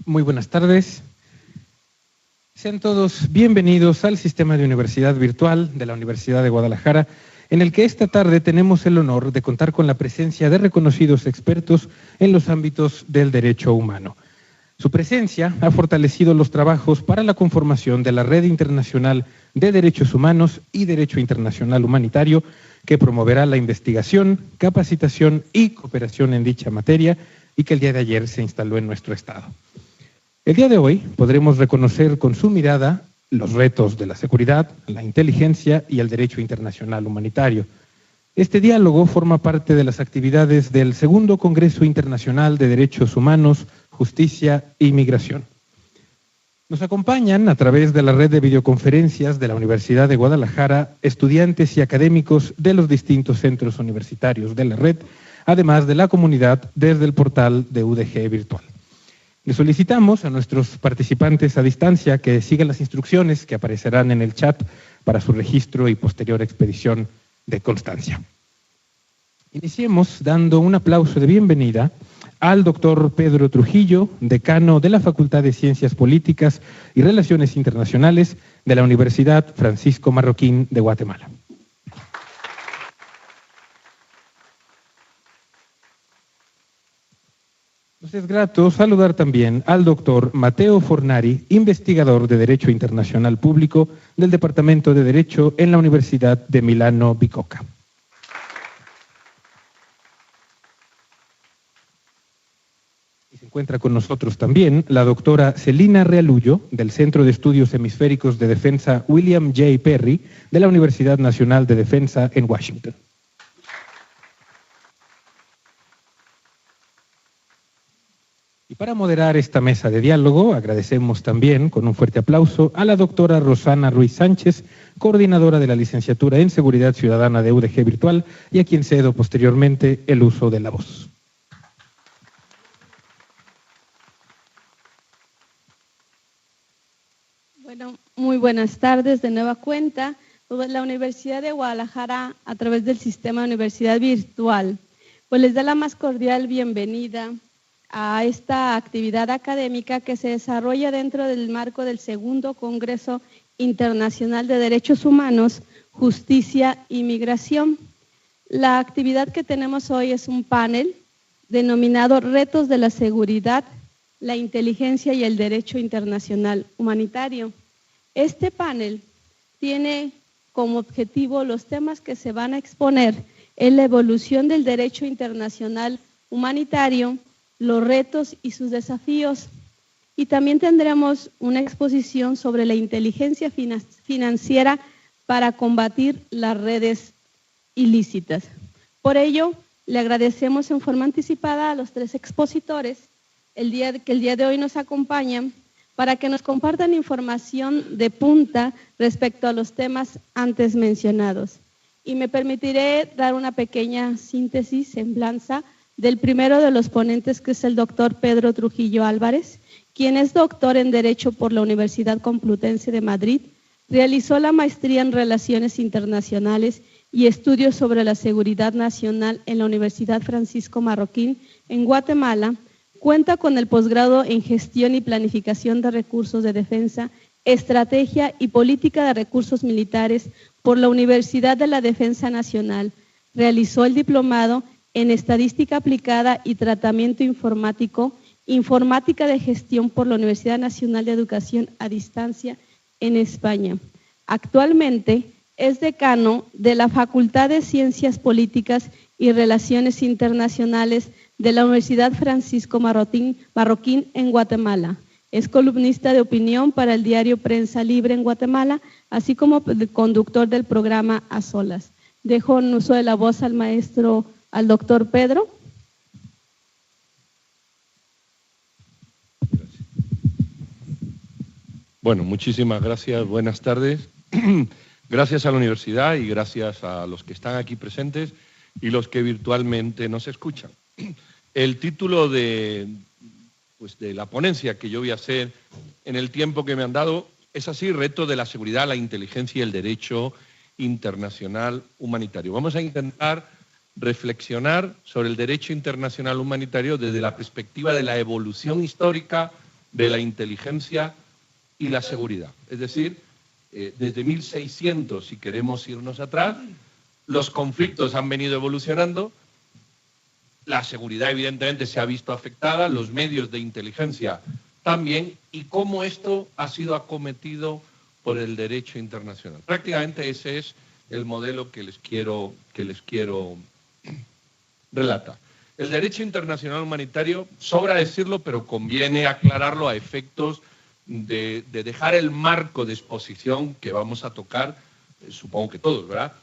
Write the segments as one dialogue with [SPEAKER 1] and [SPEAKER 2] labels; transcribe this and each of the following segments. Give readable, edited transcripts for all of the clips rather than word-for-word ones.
[SPEAKER 1] Muy buenas tardes. Sean todos bienvenidos al sistema de universidad virtual de la Universidad de Guadalajara, en el que esta tarde tenemos el honor de contar con la presencia de reconocidos expertos en los ámbitos del derecho humano. Su presencia ha fortalecido los trabajos para la conformación de la Red Internacional de Derechos Humanos y Derecho Internacional Humanitario, que promoverá la investigación, capacitación y cooperación en dicha materia, y que el día de ayer se instaló en nuestro estado. El día de hoy podremos reconocer con su mirada los retos de la seguridad, la inteligencia y el derecho internacional humanitario. Este diálogo forma parte de las actividades del Segundo Congreso Internacional de Derechos Humanos, Justicia y Migración. Nos acompañan a través de la red de videoconferencias de la Universidad de Guadalajara estudiantes y académicos de los distintos centros universitarios de la red, además de la comunidad desde el portal de UDG Virtual. Le solicitamos a nuestros participantes a distancia que sigan las instrucciones que aparecerán en el chat para su registro y posterior expedición de constancia. Iniciemos dando un aplauso de bienvenida al doctor Pedro Trujillo, decano de la Facultad de Ciencias Políticas y Relaciones Internacionales de la Universidad Francisco Marroquín de Guatemala. Nos es grato saludar también al doctor Mateo Fornari, investigador de Derecho Internacional Público del Departamento de Derecho en la Universidad de Milano Bicocca. Y se encuentra con nosotros también la doctora Celina Realullo, del Centro de Estudios Hemisféricos de Defensa William J. Perry, de la Universidad Nacional de Defensa en Washington. Y para moderar esta mesa de diálogo, agradecemos también con un fuerte aplauso a la doctora Rosana Ruiz Sánchez, coordinadora de la Licenciatura en Seguridad Ciudadana de UDG Virtual, y a quien cedo posteriormente el uso de la voz.
[SPEAKER 2] Bueno, muy buenas tardes de nueva cuenta. La Universidad de Guadalajara, a través del sistema de universidad virtual, pues les da la más cordial bienvenida a esta actividad académica que se desarrolla dentro del marco del Segundo Congreso Internacional de Derechos Humanos, Justicia y Migración. La actividad que tenemos hoy es un panel denominado Retos de la Seguridad, la Inteligencia y el Derecho Internacional Humanitario. Este panel tiene como objetivo los temas que se van a exponer en la evolución del derecho internacional humanitario, los retos y sus desafíos, y también tendremos una exposición sobre la inteligencia financiera para combatir las redes ilícitas. Por ello, le agradecemos en forma anticipada a los tres expositores el día de hoy nos acompañan para que nos compartan información de punta respecto a los temas antes mencionados. Y me permitiré dar una pequeña síntesis, semblanza, del primero de los ponentes, que es el doctor Pedro Trujillo Álvarez, quien es doctor en Derecho por la Universidad Complutense de Madrid, realizó la maestría en Relaciones Internacionales y Estudios sobre la Seguridad Nacional en la Universidad Francisco Marroquín en Guatemala, cuenta con el posgrado en Gestión y Planificación de Recursos de Defensa, Estrategia y Política de Recursos Militares por la Universidad de la Defensa Nacional, realizó el diplomado en Estadística Aplicada y Tratamiento Informático, Informática de Gestión por la Universidad Nacional de Educación a Distancia en España. Actualmente es decano de la Facultad de Ciencias Políticas y Relaciones Internacionales de la Universidad Francisco Marroquín en Guatemala. Es columnista de opinión para el diario Prensa Libre en Guatemala, así como conductor del programa A Solas. Dejo en uso de la voz al doctor Pedro.
[SPEAKER 3] Bueno, muchísimas gracias, buenas tardes. Gracias a la universidad y gracias a los que están aquí presentes y los que virtualmente nos escuchan. El título de la ponencia que yo voy a hacer en el tiempo que me han dado es así: Reto de la seguridad, la inteligencia y el derecho internacional humanitario. Vamos a intentar reflexionar sobre el derecho internacional humanitario desde la perspectiva de la evolución histórica de la inteligencia y la seguridad. Es decir, desde 1600, si queremos irnos atrás, los conflictos han venido evolucionando, la seguridad evidentemente se ha visto afectada, los medios de inteligencia también, y cómo esto ha sido acometido por el derecho internacional. Prácticamente ese es el modelo que les quiero relatar. El derecho internacional humanitario, sobra decirlo, pero conviene aclararlo a efectos de dejar el marco de exposición que vamos a tocar, supongo que todos, ¿verdad?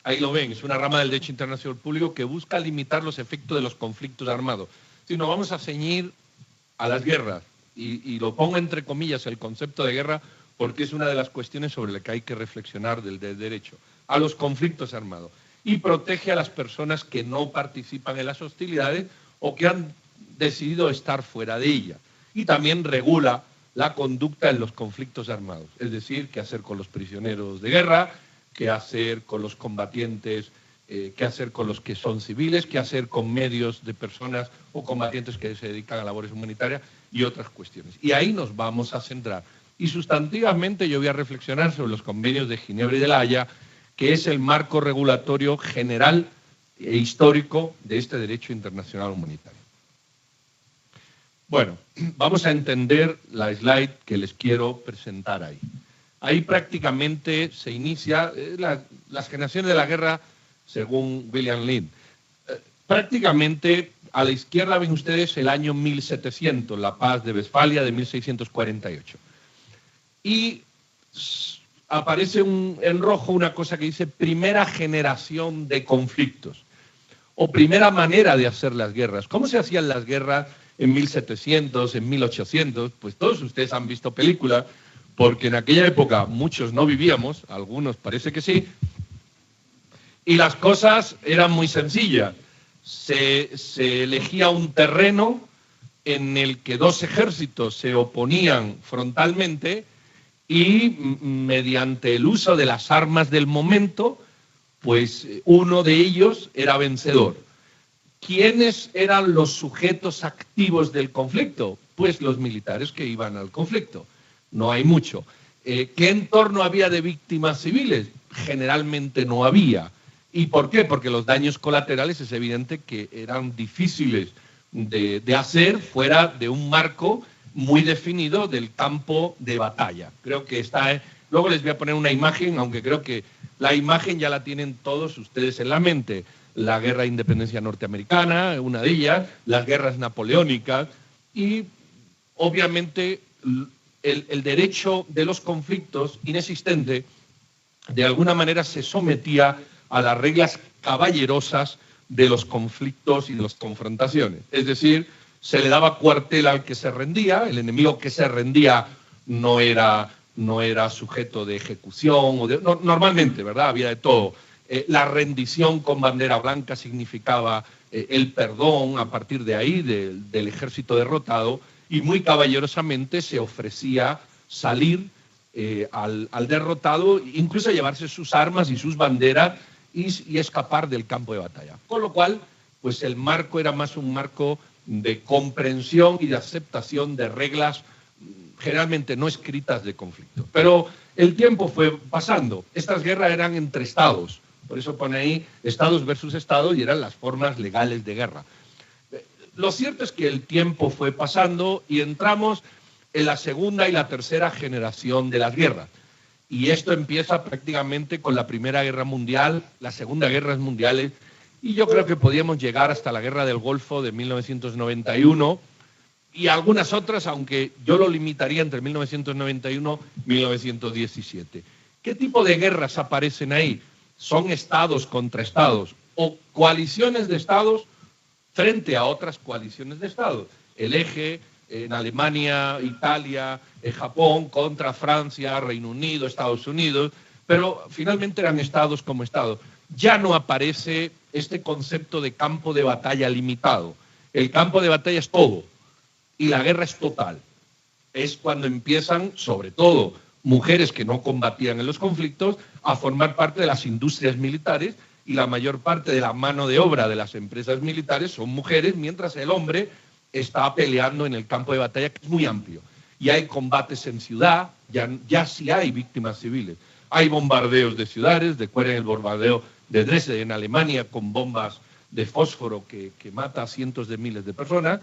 [SPEAKER 3] Ahí lo ven, es una rama del derecho internacional público que busca limitar los efectos de los conflictos armados. Si nos vamos a ceñir a las guerras, y lo pongo entre comillas el concepto de guerra, porque es una de las cuestiones sobre las que hay que reflexionar del derecho, a los conflictos armados. Y protege a las personas que no participan en las hostilidades o que han decidido estar fuera de ellas. Y también regula la conducta en los conflictos armados, es decir, qué hacer con los prisioneros de guerra, qué hacer con los combatientes, qué hacer con los que son civiles, qué hacer con medios de personas o combatientes que se dedican a labores humanitarias y otras cuestiones. Y ahí nos vamos a centrar. Y sustantivamente yo voy a reflexionar sobre los convenios de Ginebra y de La Haya, que es el marco regulatorio general e histórico de este derecho internacional humanitario. Bueno, vamos a entender la slide que les quiero presentar ahí. Ahí prácticamente se inicia las generaciones de la guerra según William Lind. Prácticamente a la izquierda ven ustedes el año 1700, la paz de Westfalia de 1648. Y aparece en rojo una cosa que dice primera generación de conflictos o primera manera de hacer las guerras. ¿Cómo se hacían las guerras en 1700, en 1800? Pues todos ustedes han visto películas, porque en aquella época muchos no vivíamos, algunos parece que sí, y las cosas eran muy sencillas. Se elegía un terreno en el que dos ejércitos se oponían frontalmente y mediante el uso de las armas del momento, pues uno de ellos era vencedor. ¿Quiénes eran los sujetos activos del conflicto? Pues los militares que iban al conflicto. No hay mucho. ¿Qué entorno había de víctimas civiles? Generalmente no había. ¿Y por qué? Porque los daños colaterales es evidente que eran difíciles de hacer fuera de un marco muy definido del campo de batalla. Creo que está... Luego les voy a poner una imagen, aunque creo que la imagen ya la tienen todos ustedes en la mente. La guerra de independencia norteamericana, una de ellas, las guerras napoleónicas y, obviamente, el derecho de los conflictos inexistente de alguna manera se sometía a las reglas caballerosas de los conflictos y de las confrontaciones. Es decir, se le daba cuartel al que se rendía, el enemigo que se rendía no era sujeto de ejecución, normalmente, ¿verdad? Había de todo. La rendición con bandera blanca significaba el perdón a partir de ahí del ejército derrotado, y muy caballerosamente se ofrecía salir al derrotado, incluso llevarse sus armas y sus banderas y escapar del campo de batalla. Con lo cual, pues el marco era más un marco de comprensión y de aceptación de reglas generalmente no escritas de conflicto. Pero el tiempo fue pasando. Estas guerras eran entre estados. Por eso pone ahí estados versus estados y eran las formas legales de guerra. Lo cierto es que el tiempo fue pasando y entramos en la segunda y la tercera generación de las guerras. Y esto empieza prácticamente con la Primera Guerra Mundial, las Segunda Guerras Mundiales, y yo creo que podíamos llegar hasta la Guerra del Golfo de 1991 y algunas otras, aunque yo lo limitaría entre 1991 y 1917. ¿Qué tipo de guerras aparecen ahí? Son estados contra estados o coaliciones de estados frente a otras coaliciones de estados. El eje en Alemania, Italia, Japón contra Francia, Reino Unido, Estados Unidos, pero finalmente eran estados como estados. Ya no aparece este concepto de campo de batalla limitado. El campo de batalla es todo y la guerra es total. Es cuando empiezan, sobre todo, mujeres que no combatían en los conflictos a formar parte de las industrias militares, y la mayor parte de la mano de obra de las empresas militares son mujeres, mientras el hombre está peleando en el campo de batalla, que es muy amplio. Y hay combates en ciudad, ya sí hay víctimas civiles. Hay bombardeos de ciudades, recuerden el bombardeo de Dresde en Alemania con bombas de fósforo que mata a cientos de miles de personas.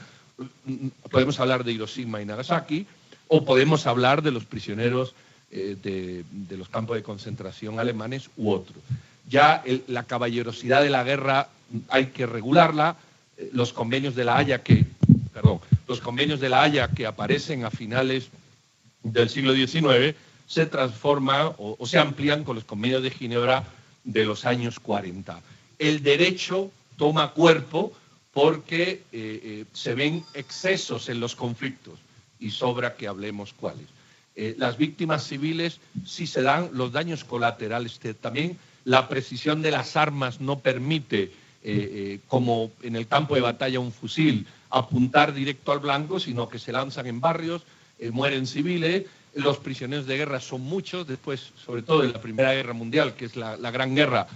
[SPEAKER 3] Podemos hablar de Hiroshima y Nagasaki, o podemos hablar de los prisioneros de los campos de concentración alemanes u otros. Ya la caballerosidad de la guerra hay que regularla. Los convenios de la Haya que aparecen a finales del siglo XIX se transforman o se amplían con los convenios de Ginebra de los años 40. El derecho toma cuerpo porque se ven excesos en los conflictos y sobra que hablemos cuáles. Las víctimas civiles sí se dan, los daños colaterales también. La precisión de las armas no permite, como en el campo de batalla un fusil, apuntar directo al blanco, sino que se lanzan en barrios, mueren civiles. Los prisioneros de guerra son muchos, después, sobre todo en la Primera Guerra Mundial, que es la gran guerra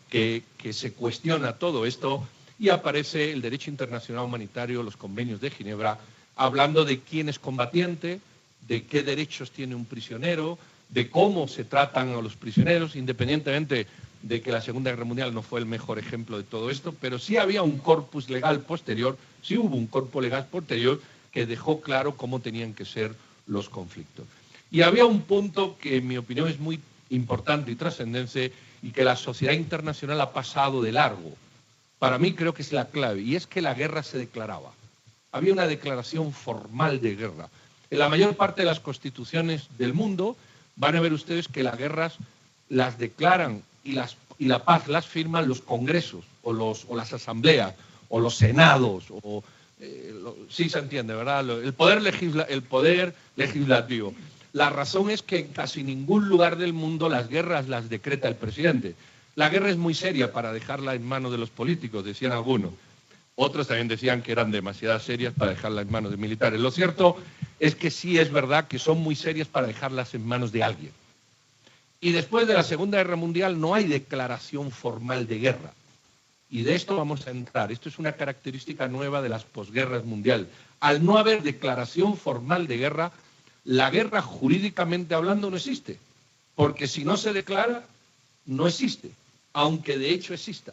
[SPEAKER 3] que se cuestiona todo esto, y aparece el derecho internacional humanitario, los convenios de Ginebra, hablando de quién es combatiente, de qué derechos tiene un prisionero, de cómo se tratan a los prisioneros, independientemente de que la Segunda Guerra Mundial no fue el mejor ejemplo de todo esto, pero sí había un corpus legal posterior, sí hubo un corpus legal posterior que dejó claro cómo tenían que ser los conflictos. Y había un punto que en mi opinión es muy importante y trascendente y que la sociedad internacional ha pasado de largo. Para mí creo que es la clave, y es que la guerra se declaraba. Había una declaración formal de guerra. En la mayor parte de las constituciones del mundo van a ver ustedes que las guerras las declaran y la paz las firman los congresos o las asambleas o los senados. Sí se entiende, ¿verdad? El poder legislativo. La razón es que en casi ningún lugar del mundo las guerras las decreta el presidente. La guerra es muy seria para dejarla en manos de los políticos, decían algunos. Otros también decían que eran demasiado serias para dejarla en manos de militares. Lo cierto es que sí es verdad que son muy serias para dejarlas en manos de alguien. Y después de la Segunda Guerra Mundial no hay declaración formal de guerra. Y de esto vamos a entrar. Esto es una característica nueva de las posguerras mundiales. Al no haber declaración formal de guerra, la guerra jurídicamente hablando no existe. Porque si no se declara, no existe, aunque de hecho exista.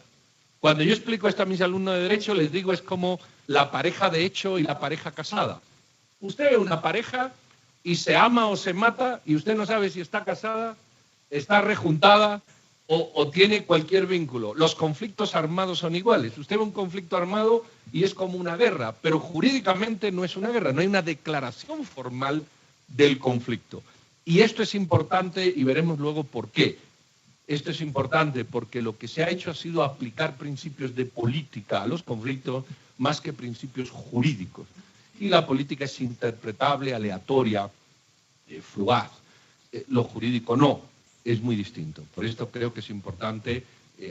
[SPEAKER 3] Cuando yo explico esto a mis alumnos de Derecho, les digo es como la pareja de hecho y la pareja casada. Usted ve una pareja y se ama o se mata y usted no sabe si está casada, está rejuntada o tiene cualquier vínculo. Los conflictos armados son iguales. Usted ve un conflicto armado y es como una guerra, pero jurídicamente no es una guerra, no hay una declaración formal del conflicto. Y esto es importante y veremos luego por qué. Esto es importante porque lo que se ha hecho ha sido aplicar principios de política a los conflictos más que principios jurídicos. Y la política es interpretable, aleatoria, fugaz. Lo jurídico no, es muy distinto. Por esto creo que es importante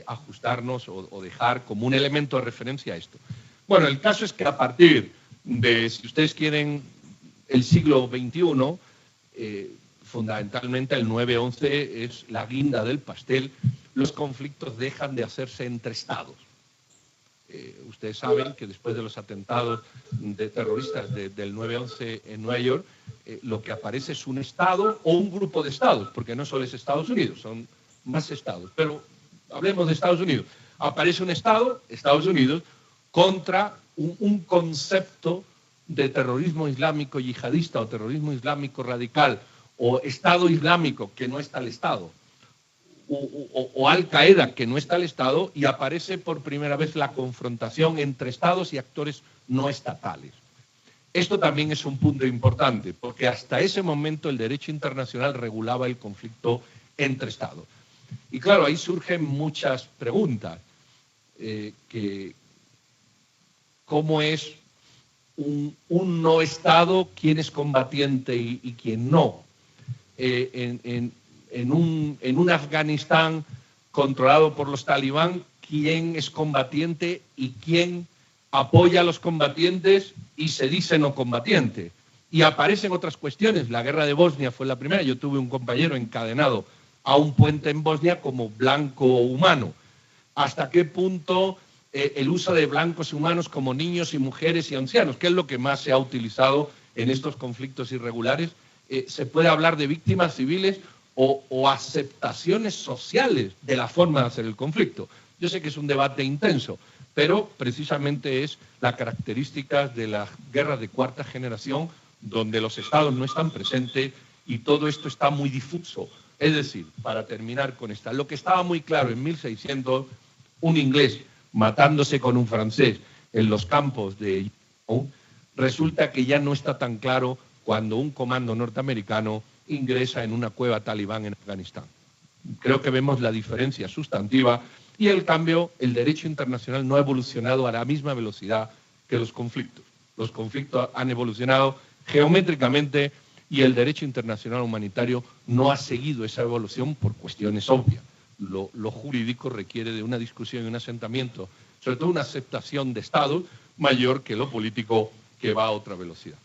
[SPEAKER 3] ajustarnos o dejar como un elemento de referencia a esto. Bueno, el caso es que a partir de, si ustedes quieren, el siglo XXI, fundamentalmente el 9-11 es la guinda del pastel, los conflictos dejan de hacerse entre estados. Ustedes saben que después de los atentados de terroristas del 9-11 en Nueva York, lo que aparece es un estado o un grupo de estados, porque no solo es Estados Unidos, son más estados. Pero hablemos de Estados Unidos. Aparece un estado, Estados Unidos, contra un concepto de terrorismo islámico yihadista o terrorismo islámico radical, o Estado Islámico, que no está al Estado, o Al-Qaeda, que no está al Estado, y aparece por primera vez la confrontación entre Estados y actores no estatales. Esto también es un punto importante, porque hasta ese momento el derecho internacional regulaba el conflicto entre Estados. Y claro, ahí surgen muchas preguntas. ¿Cómo es un no Estado? ¿Quién es combatiente y quién no? En un Afganistán controlado por los talibán, quién es combatiente y quién apoya a los combatientes y se dice no combatiente. Y aparecen otras cuestiones. La guerra de Bosnia fue la primera. Yo tuve un compañero encadenado a un puente en Bosnia como blanco humano. ¿Hasta qué punto el uso de blancos humanos como niños y mujeres y ancianos, que es lo que más se ha utilizado en estos conflictos irregulares. Se puede hablar de víctimas civiles o aceptaciones sociales de la forma de hacer el conflicto. Yo sé que es un debate intenso, pero precisamente es la característica de las guerras de cuarta generación, donde los estados no están presentes y todo esto está muy difuso. Es decir, para terminar con esta, lo que estaba muy claro en 1600, un inglés matándose con un francés en los campos de Yamoussoukro, resulta que ya no está tan claro cuando un comando norteamericano ingresa en una cueva talibán en Afganistán. Creo que vemos la diferencia sustantiva y, en cambio, el derecho internacional no ha evolucionado a la misma velocidad que los conflictos. Los conflictos han evolucionado geométricamente y el derecho internacional humanitario no ha seguido esa evolución por cuestiones obvias. Lo jurídico requiere de una discusión y un asentamiento, sobre todo una aceptación de Estados mayor que lo político, que va a otra velocidad.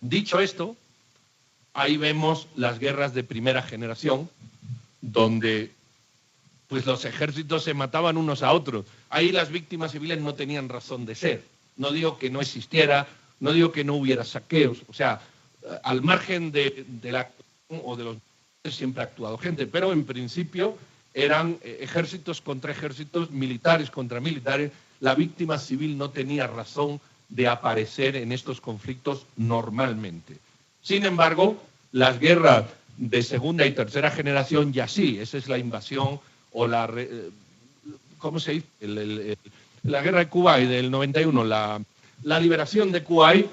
[SPEAKER 3] Dicho esto, ahí vemos las guerras de primera generación, donde pues los ejércitos se mataban unos a otros. Ahí las víctimas civiles no tenían razón de ser. No digo que no existiera, no digo que no hubiera saqueos. O sea, al margen de la o de los siempre ha actuado gente, pero en principio eran ejércitos contra ejércitos, militares contra militares. La víctima civil no tenía razón de aparecer en estos conflictos normalmente. Sin embargo, las guerras de segunda y tercera generación ya sí, esa es la invasión o la... ¿Cómo se dice? La guerra de Kuwait del 91, la liberación de Kuwait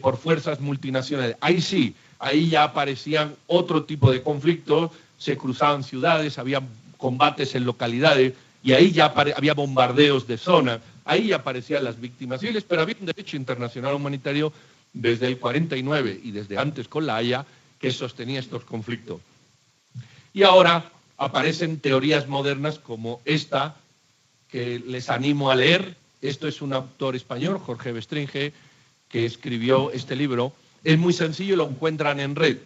[SPEAKER 3] por fuerzas multinacionales. Ahí sí, ahí ya aparecían otro tipo de conflictos, se cruzaban ciudades, había combates en localidades y ahí ya había bombardeos de zonas, ahí ya aparecían las víctimas civiles, pero había un derecho internacional humanitario desde el 49 y desde antes con la Haya que sostenía estos conflictos. Y ahora aparecen teorías modernas como esta, que les animo a leer. Esto es un autor español, Jorge Bestringe, que escribió este libro. Es muy sencillo, lo encuentran en red.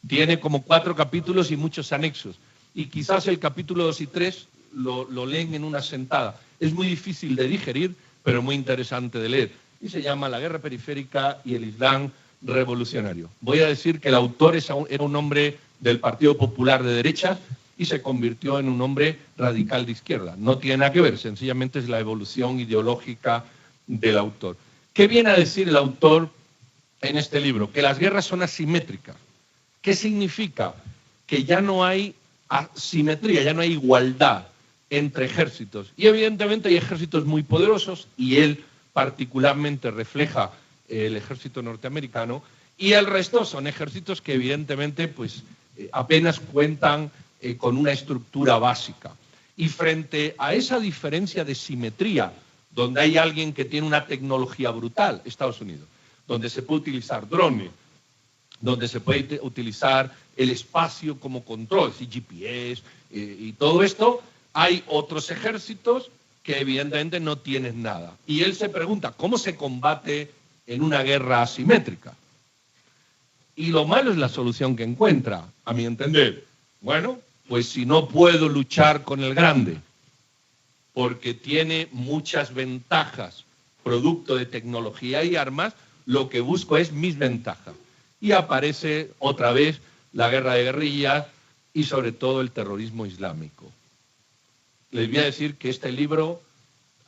[SPEAKER 3] Tiene como 4 capítulos y muchos anexos. Y quizás el capítulo 2 y 3 lo leen en una sentada. Es muy difícil de digerir, pero muy interesante de leer. Y se llama La guerra periférica y el Islam revolucionario. Voy a decir que el autor era un hombre del Partido Popular de derecha y se convirtió en un hombre radical de izquierda. No tiene nada que ver, sencillamente es la evolución ideológica del autor. ¿Qué viene a decir el autor en este libro? Que las guerras son asimétricas. ¿Qué significa? Que ya no hay asimetría, ya no hay igualdad entre ejércitos. Y evidentemente hay ejércitos muy poderosos, y él particularmente refleja el ejército norteamericano, y el resto son ejércitos que evidentemente pues, apenas cuentan con una estructura básica. Y frente a esa diferencia de simetría, donde hay alguien que tiene una tecnología brutal, Estados Unidos, donde se puede utilizar drones, donde se puede utilizar el espacio como control, GPS y todo esto, hay otros ejércitos que evidentemente no tienen nada. Y él se pregunta, ¿cómo se combate en una guerra asimétrica? Y lo malo es la solución que encuentra, a mi entender. Bueno, pues si no puedo luchar con el grande, porque tiene muchas ventajas, producto de tecnología y armas, lo que busco es mis ventajas. Y aparece otra vez la guerra de guerrillas y sobre todo el terrorismo islámico. Les voy a decir que este libro,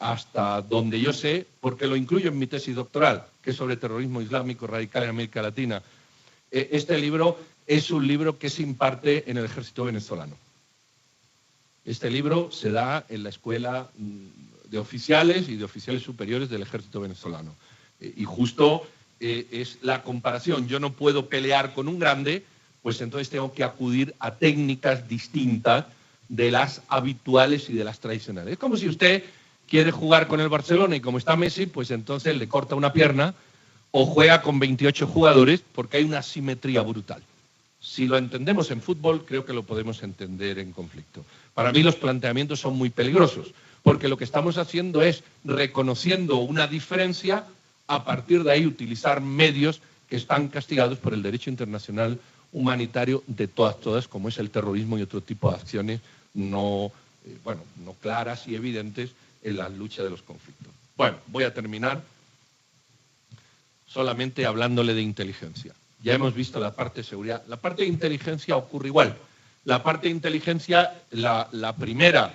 [SPEAKER 3] hasta donde yo sé, porque lo incluyo en mi tesis doctoral, que es sobre terrorismo islámico radical en América Latina, este libro es un libro que se imparte en el ejército venezolano. Este libro se da en la escuela de oficiales y de oficiales superiores del ejército venezolano. Y justo es la comparación. Yo no puedo pelear con un grande, pues entonces tengo que acudir a técnicas distintas de las habituales y de las tradicionales. Es como si usted quiere jugar con el Barcelona y como está Messi, pues entonces le corta una pierna o juega con 28 jugadores porque hay una asimetría brutal. Si lo entendemos en fútbol, creo que lo podemos entender en conflicto. Para mí los planteamientos son muy peligrosos, porque lo que estamos haciendo es reconociendo una diferencia, a partir de ahí utilizar medios que están castigados por el derecho internacional humanitario de todas, como es el terrorismo y otro tipo de acciones no claras y evidentes en la lucha de los conflictos. Bueno, voy a terminar solamente hablándole de inteligencia. Ya hemos visto la parte de seguridad. La parte de inteligencia ocurre igual. La parte de inteligencia, la primera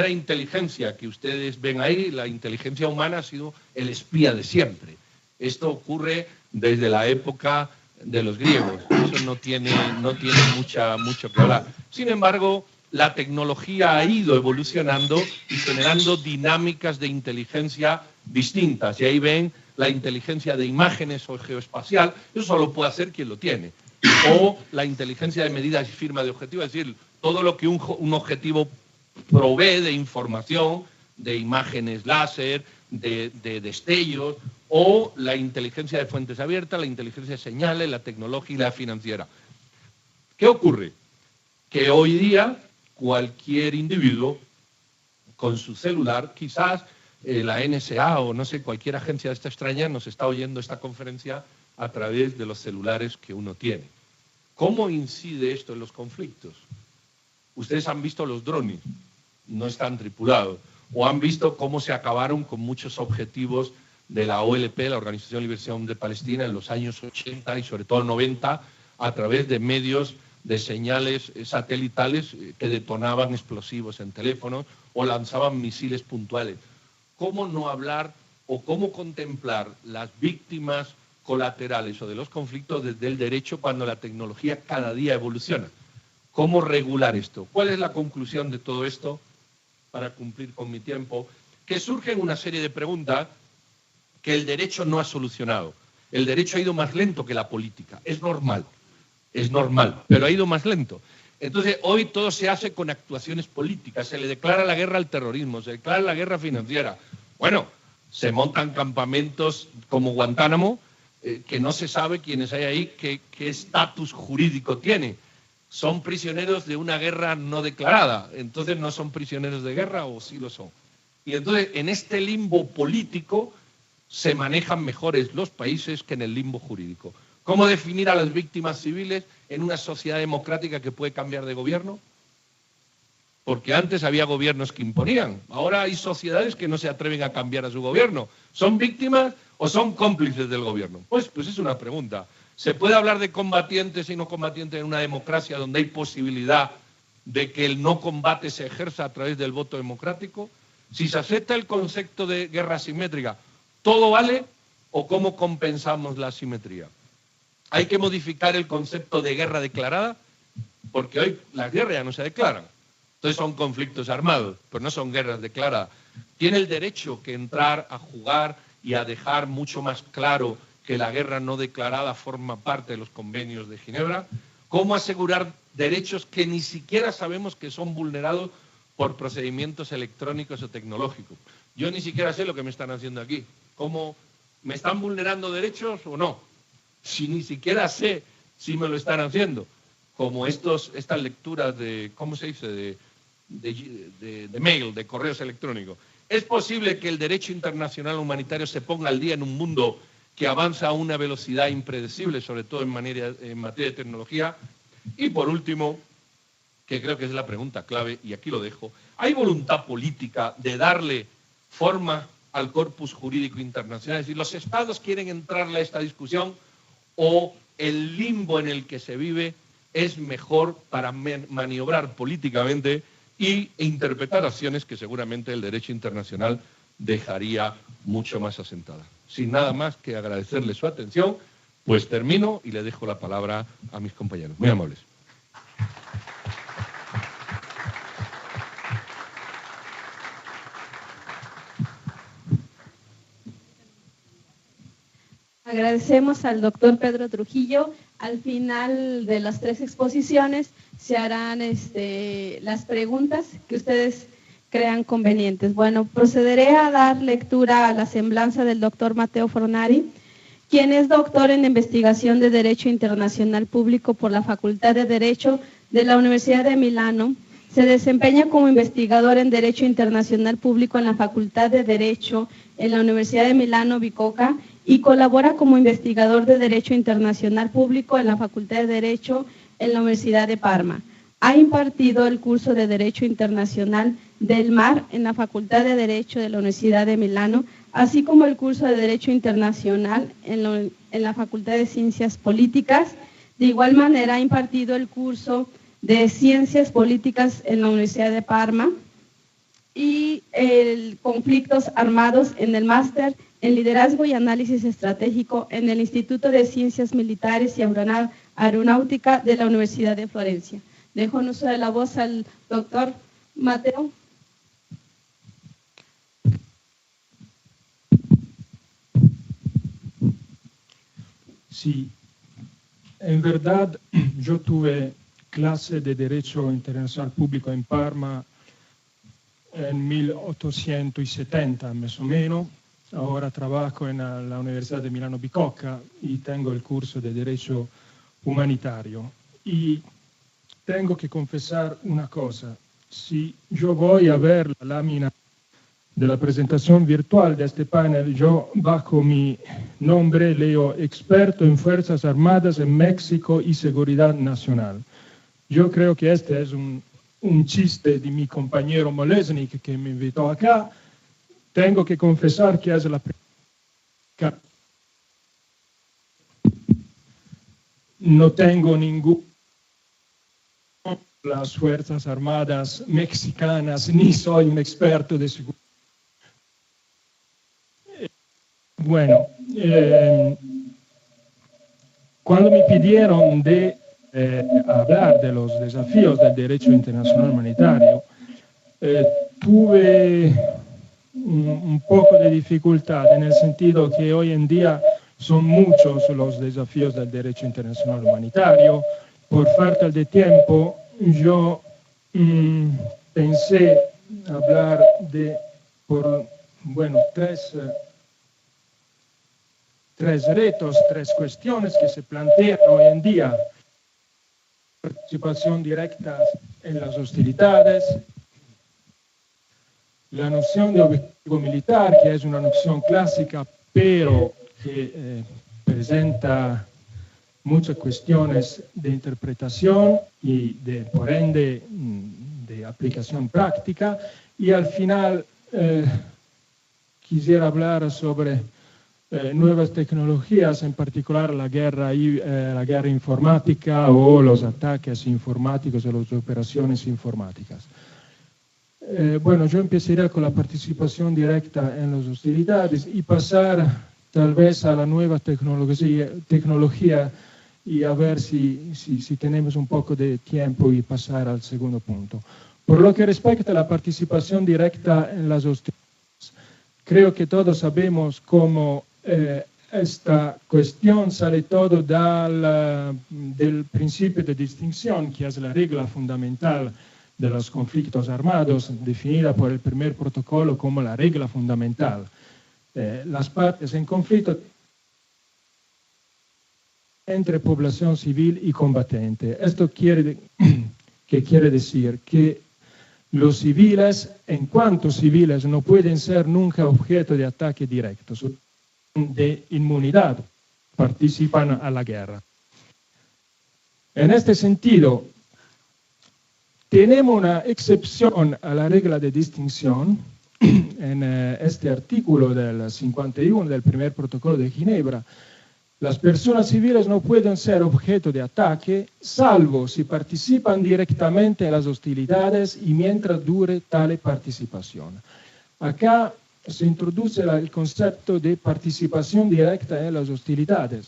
[SPEAKER 3] inteligencia que ustedes ven ahí, la inteligencia humana, ha sido el espía de siempre. Esto ocurre desde la época de los griegos. Eso no tiene mucho que hablar. Sin embargo, la tecnología ha ido evolucionando y generando dinámicas de inteligencia distintas. Y ahí ven la inteligencia de imágenes o geoespacial. Eso solo puede hacer quien lo tiene. O la inteligencia de medidas y firma de objetivos, es decir, todo lo que un objetivo provee de información, de imágenes láser, de destellos, o la inteligencia de fuentes abiertas, la inteligencia de señales, la tecnológica y la financiera. ¿Qué ocurre? Que hoy día cualquier individuo con su celular, quizás la NSA o no sé, cualquier agencia de esta extraña nos está oyendo esta conferencia a través de los celulares que uno tiene. ¿Cómo incide esto en los conflictos? Ustedes han visto los drones, no están tripulados, o han visto cómo se acabaron con muchos objetivos de la OLP, la Organización de Liberación de Palestina, en los años 80 y sobre todo 90, a través de medios de señales satelitales que detonaban explosivos en teléfonos o lanzaban misiles puntuales. ¿Cómo no hablar o cómo contemplar las víctimas colaterales o de los conflictos desde el derecho cuando la tecnología cada día evoluciona? ¿Cómo regular esto? ¿Cuál es la conclusión de todo esto? Para cumplir con mi tiempo, que surgen una serie de preguntas que el derecho no ha solucionado. El derecho ha ido más lento que la política. Es normal, pero ha ido más lento. Entonces, hoy todo se hace con actuaciones políticas. Se le declara la guerra al terrorismo, se declara la guerra financiera. Bueno, se montan campamentos como Guantánamo, que no se sabe quiénes hay ahí, qué estatus jurídico tiene. Son prisioneros de una guerra no declarada. Entonces, ¿no son prisioneros de guerra o sí lo son? Y entonces, en este limbo político se manejan mejores los países que en el limbo jurídico. ¿Cómo definir a las víctimas civiles en una sociedad democrática que puede cambiar de gobierno? Porque antes había gobiernos que imponían. Ahora hay sociedades que no se atreven a cambiar a su gobierno. ¿Son víctimas o son cómplices del gobierno? Pues es una pregunta. ¿Se puede hablar de combatientes y no combatientes en una democracia donde hay posibilidad de que el no combate se ejerza a través del voto democrático? Si se acepta el concepto de guerra asimétrica, ¿todo vale o cómo compensamos la asimetría? ¿Hay que modificar el concepto de guerra declarada? Porque hoy las guerras ya no se declaran. Entonces son conflictos armados, pero no son guerras declaradas. Tiene el derecho que entrar a jugar y a dejar mucho más claro que la guerra no declarada forma parte de los convenios de Ginebra. ¿Cómo asegurar derechos que ni siquiera sabemos que son vulnerados por procedimientos electrónicos o tecnológicos? Yo ni siquiera sé lo que me están haciendo aquí. ¿Cómo me están vulnerando derechos o no? Si ni siquiera sé si me lo están haciendo. Como estas lecturas de, ¿cómo se dice?, de mail, de correos electrónicos. ¿Es posible que el derecho internacional humanitario se ponga al día en un mundo que avanza a una velocidad impredecible, sobre todo en materia de tecnología? Y por último, que creo que es la pregunta clave, y aquí lo dejo, ¿hay voluntad política de darle forma al corpus jurídico internacional? Es decir, ¿los estados quieren entrarle a esta discusión o el limbo en el que se vive es mejor para maniobrar políticamente e interpretar acciones que seguramente el derecho internacional dejaría mucho más asentadas? Sin nada más que agradecerle su atención, pues termino y le dejo la palabra a mis compañeros. Muy amables.
[SPEAKER 2] Agradecemos al doctor Pedro Trujillo. Al final de las 3 exposiciones se harán las preguntas que ustedes crean convenientes. Bueno, procederé a dar lectura a la semblanza del doctor Matteo Fornari, quien es doctor en investigación de Derecho Internacional Público por la Facultad de Derecho de la Universidad de Milano. Se desempeña como investigador en Derecho Internacional Público en la Facultad de Derecho en la Universidad de Milano Bicocca y colabora como investigador de Derecho Internacional Público en la Facultad de Derecho en la Universidad de Parma. Ha impartido el curso de Derecho Internacional del Mar en la Facultad de Derecho de la Universidad de Milano, así como el curso de Derecho Internacional en la Facultad de Ciencias Políticas. De igual manera, ha impartido el curso de Ciencias Políticas en la Universidad de Parma y el Conflictos Armados en el Máster en Liderazgo y Análisis Estratégico en el Instituto de Ciencias Militares y Aeronáutica de la Universidad de Florencia. Dejo en uso de la voz al doctor Mateo.
[SPEAKER 4] Sí, en verdad yo tuve clase de Derecho Internacional Público en Parma en 1870 más o menos. Ahora trabajo en la Universidad de Milano Bicocca y tengo el curso de Derecho Humanitario. Y tengo que confesar una cosa: si yo voy a ver la lámina de la presentación virtual de este panel, yo bajo mi nombre leo experto en Fuerzas Armadas en México y Seguridad Nacional. Yo creo que este es un chiste de mi compañero Molesnik que me invitó acá. Tengo que confesar que es la primera. No tengo ningún las Fuerzas Armadas mexicanas, ni soy un experto de seguridad. Bueno, cuando me pidieron de hablar de los desafíos del derecho internacional humanitario, tuve un poco de dificultad en el sentido que hoy en día son muchos los desafíos del derecho internacional humanitario. Por falta de tiempo, yo pensé hablar de tres retos, tres cuestiones que se plantean hoy en día: participación directa en las hostilidades, la noción de objetivo militar, que es una noción clásica, pero que presenta muchas cuestiones de interpretación y por ende de aplicación práctica, y al final quisiera hablar sobre nuevas tecnologías, en particular la guerra informática o los ataques informáticos o las operaciones informáticas. Yo empezaría con la participación directa en las hostilidades y pasar tal vez a la nueva tecnología y a ver si tenemos un poco de tiempo y pasar al segundo punto. Por lo que respecta a la participación directa en las hostilidades, creo que todos sabemos cómo esta cuestión sale todo del principio de distinción, que es la regla fundamental de los conflictos armados, definida por el primer protocolo como la regla fundamental. Las partes en conflicto entre población civil y combatiente. Esto quiere decir que los civiles, en cuanto civiles, no pueden ser nunca objeto de ataque directo, de inmunidad, participan a la guerra. En este sentido, tenemos una excepción a la regla de distinción en este artículo del 51 del primer protocolo de Ginebra. Las personas civiles no pueden ser objeto de ataque, salvo si participan directamente en las hostilidades y mientras dure tal participación. Acá se introduce el concepto de participación directa en las hostilidades,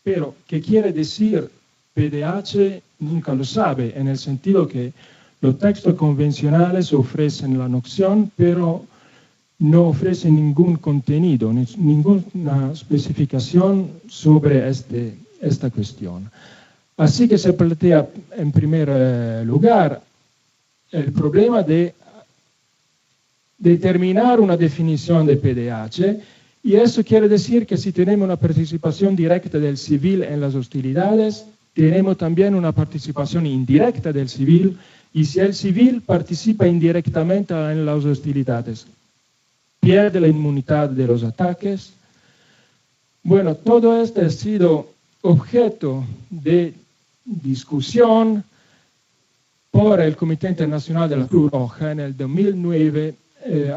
[SPEAKER 4] pero ¿qué quiere decir? PDH nunca lo sabe, en el sentido que los textos convencionales ofrecen la noción, pero no ofrece ningún contenido, ninguna especificación sobre esta cuestión. Así que se plantea en primer lugar el problema de determinar una definición de PDH, y eso quiere decir que si tenemos una participación directa del civil en las hostilidades, tenemos también una participación indirecta del civil, y si el civil participa indirectamente en las hostilidades, pierde la inmunidad de los ataques. Bueno, todo esto ha sido objeto de discusión por el Comité Internacional de la Cruz Roja en el 2009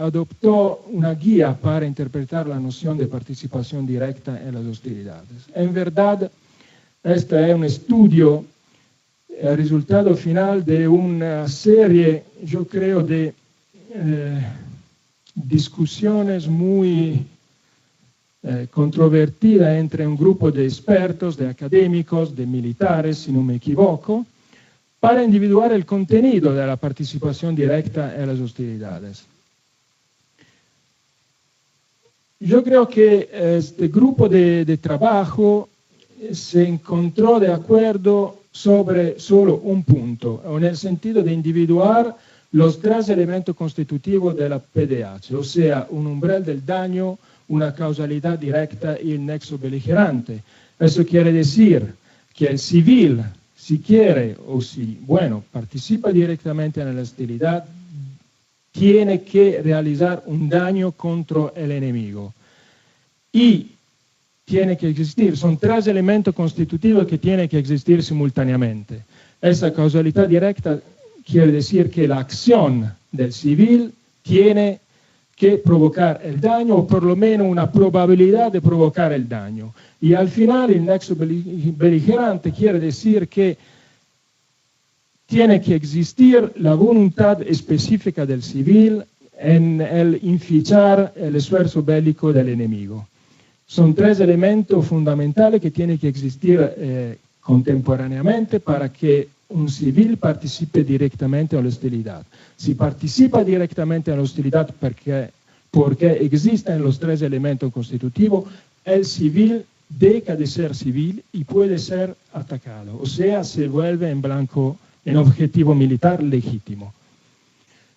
[SPEAKER 4] adoptó una guía para interpretar la noción de participación directa en las hostilidades. En verdad, este es un estudio, el resultado final de una serie, yo creo, de discusiones muy controvertidas entre un grupo de expertos, de académicos, de militares, si no me equivoco, para individuar el contenido de la participación directa en las hostilidades. Yo creo que este grupo de trabajo se encontró de acuerdo sobre solo un punto, en el sentido de individuar los tres elementos constitutivos de la PDH, o sea, un umbral del daño, una causalidad directa y el nexo beligerante. Eso quiere decir que el civil, si quiere o si, participa directamente en la hostilidad, tiene que realizar un daño contra el enemigo. Y tiene que existir, son tres elementos constitutivos que tienen que existir simultáneamente. Esa causalidad directa quiere decir que la acción del civil tiene que provocar el daño, o por lo menos una probabilidad de provocar el daño. Y al final el nexo beligerante quiere decir que tiene que existir la voluntad específica del civil en el inficiar el esfuerzo bélico del enemigo. Son tres elementos fundamentales que tienen que existir contemporáneamente para que un civil participe directamente en la hostilidad. Si participa directamente en la hostilidad porque existen los tres elementos constitutivos, el civil deja de ser civil y puede ser atacado, o sea, se vuelve en blanco, en objetivo militar legítimo.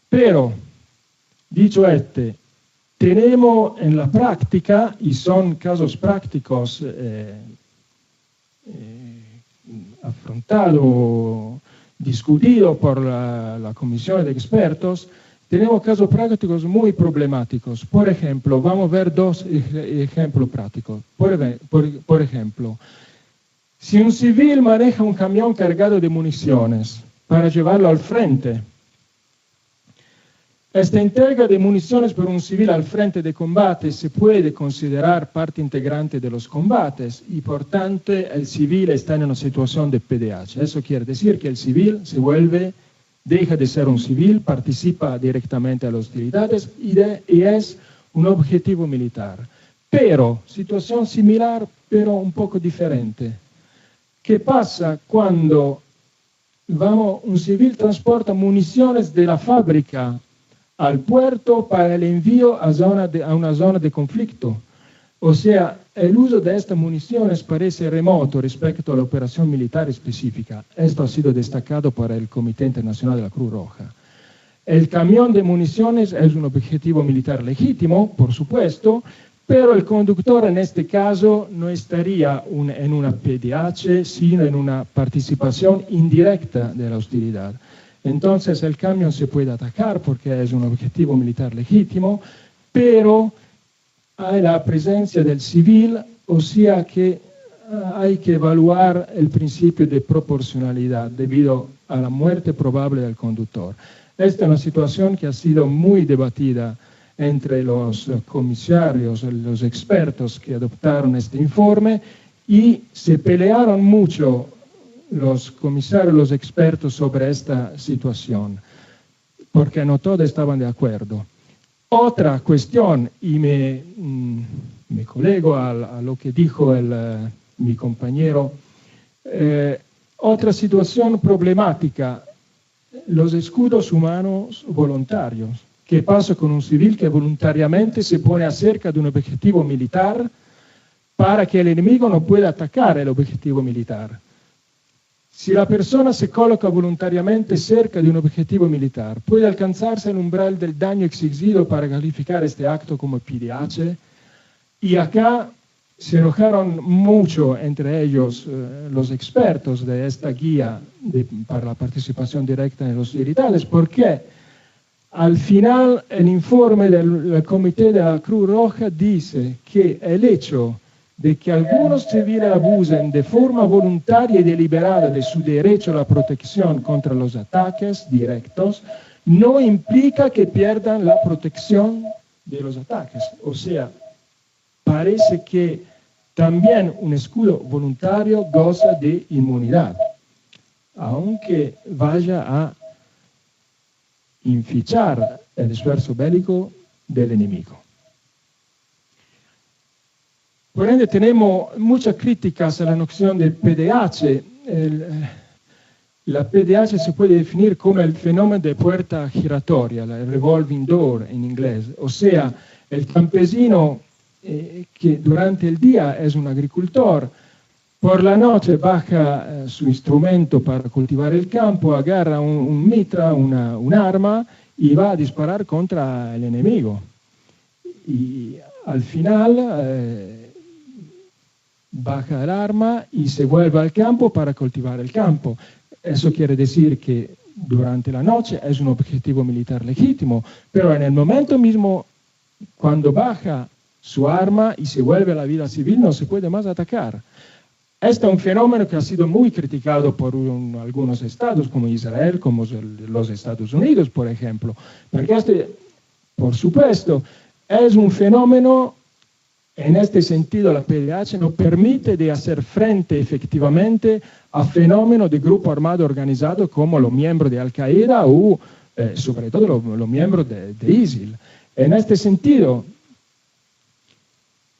[SPEAKER 4] Pero, dicho tenemos en la práctica, y son casos prácticos afrontados, discutidos por la comisión de expertos, tenemos casos prácticos muy problemáticos. Por ejemplo, vamos a ver dos ejemplos prácticos. Por ejemplo, si un civil maneja un camión cargado de municiones para llevarlo al frente, esta entrega de municiones por un civil al frente de combate se puede considerar parte integrante de los combates y por tanto el civil está en una situación de PDH. Eso quiere decir que el civil deja de ser un civil, participa directamente a las hostilidades y es un objetivo militar. Pero, situación similar, pero un poco diferente. ¿Qué pasa cuando un civil transporta municiones de la fábrica al puerto para el envío a una zona de conflicto? O sea, el uso de estas municiones parece remoto respecto a la operación militar específica. Esto ha sido destacado por el Comité Internacional de la Cruz Roja. El camión de municiones es un objetivo militar legítimo, por supuesto, pero el conductor en este caso no estaría en una PDH, sino en una participación indirecta de la hostilidad. Entonces el camión se puede atacar porque es un objetivo militar legítimo, pero hay la presencia del civil, o sea que hay que evaluar el principio de proporcionalidad debido a la muerte probable del conductor. Esta es una situación que ha sido muy debatida entre los comisarios, los expertos que adoptaron este informe, y se pelearon mucho los comisarios, los expertos sobre esta situación, porque no todos estaban de acuerdo. Otra cuestión, y me colego a lo que dijo mi compañero, otra situación problemática, los escudos humanos voluntarios. ¿Qué pasa con un civil que voluntariamente se pone cerca de un objetivo militar para que el enemigo no pueda atacar el objetivo militar? Si la persona se coloca voluntariamente cerca de un objetivo militar, ¿puede alcanzarse el umbral del daño exigido para calificar este acto como PDH? Y acá se enojaron mucho entre ellos los expertos de esta guía para la participación directa en las hostilidades, porque al final el informe del Comité de la Cruz Roja dice que el hecho de que algunos civiles abusen de forma voluntaria y deliberada de su derecho a la protección contra los ataques directos, no implica que pierdan la protección de los ataques. O sea, parece que también un escudo voluntario goza de inmunidad, aunque vaya a inficiar el esfuerzo bélico del enemigo. Por ende, tenemos muchas críticas a la noción del PDH. La PDH se puede definir como el fenómeno de puerta giratoria, el revolving door en inglés. O sea, el campesino que durante el día es un agricultor, por la noche baja su instrumento para cultivar el campo, agarra un mitra, un arma, y va a disparar contra el enemigo. Y al final baja el arma y se vuelve al campo para cultivar el campo. Eso quiere decir que durante la noche es un objetivo militar legítimo, pero en el momento mismo, cuando baja su arma y se vuelve a la vida civil, no se puede más atacar. Este es un fenómeno que ha sido muy criticado por algunos estados, como Israel, como los Estados Unidos, por ejemplo, porque este, por supuesto, es un fenómeno. En este sentido, la PDH no permite de hacer frente efectivamente a fenómenos de grupo armado organizado como los miembros de Al-Qaeda o sobre todo los miembros de ISIL. En este sentido,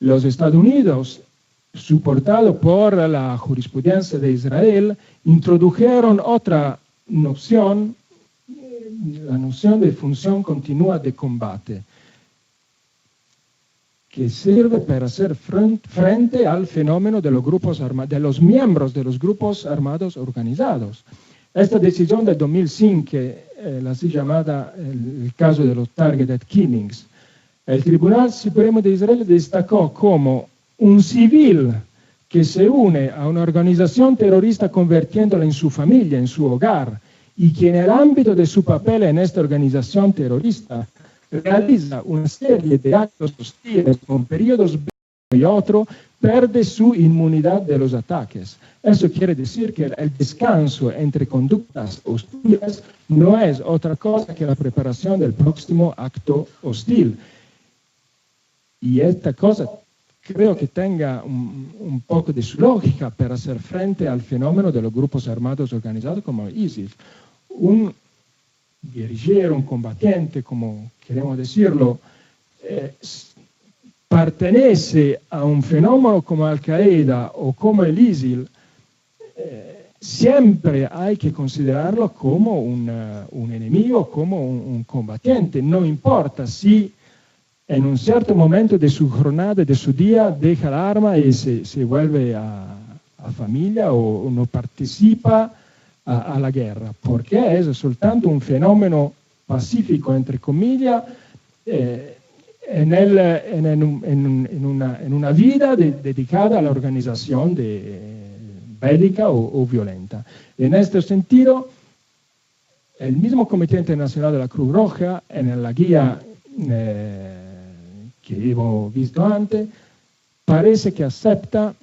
[SPEAKER 4] los Estados Unidos, soportados por la jurisprudencia de Israel, introdujeron otra noción, la noción de función continua de combate, que sirve para hacer frente al fenómeno de los grupos armados, de los miembros de los grupos armados organizados. Esta decisión del 2005, la así llamada el caso de los targeted killings, el Tribunal Supremo de Israel destacó como un civil que se une a una organización terrorista convirtiéndola en su familia, en su hogar, y que en el ámbito de su papel en esta organización terrorista realiza una serie de actos hostiles con periodos y otro, pierde su inmunidad de los ataques. Eso quiere decir que el descanso entre conductas hostiles no es otra cosa que la preparación del próximo acto hostil. Y esta cosa creo que tenga un poco de su lógica para hacer frente al fenómeno de los grupos armados organizados como ISIL. Un guerrillero, un combatiente, como queremos decirlo, pertenece a un fenómeno como Al-Qaeda o como el ISIL, siempre hay que considerarlo como un enemigo, como un combatiente. No importa si en un cierto momento de su jornada, de su día, deja el arma y se vuelve a familia o no participa a la guerra, porque es soltanto un fenómeno pacífico, entre comillas, en una vida dedicada a la organización bélica o violenta. En este sentido, el mismo Comité Internacional de la Cruz Roja, en la guía que hemos visto antes, parece que acepta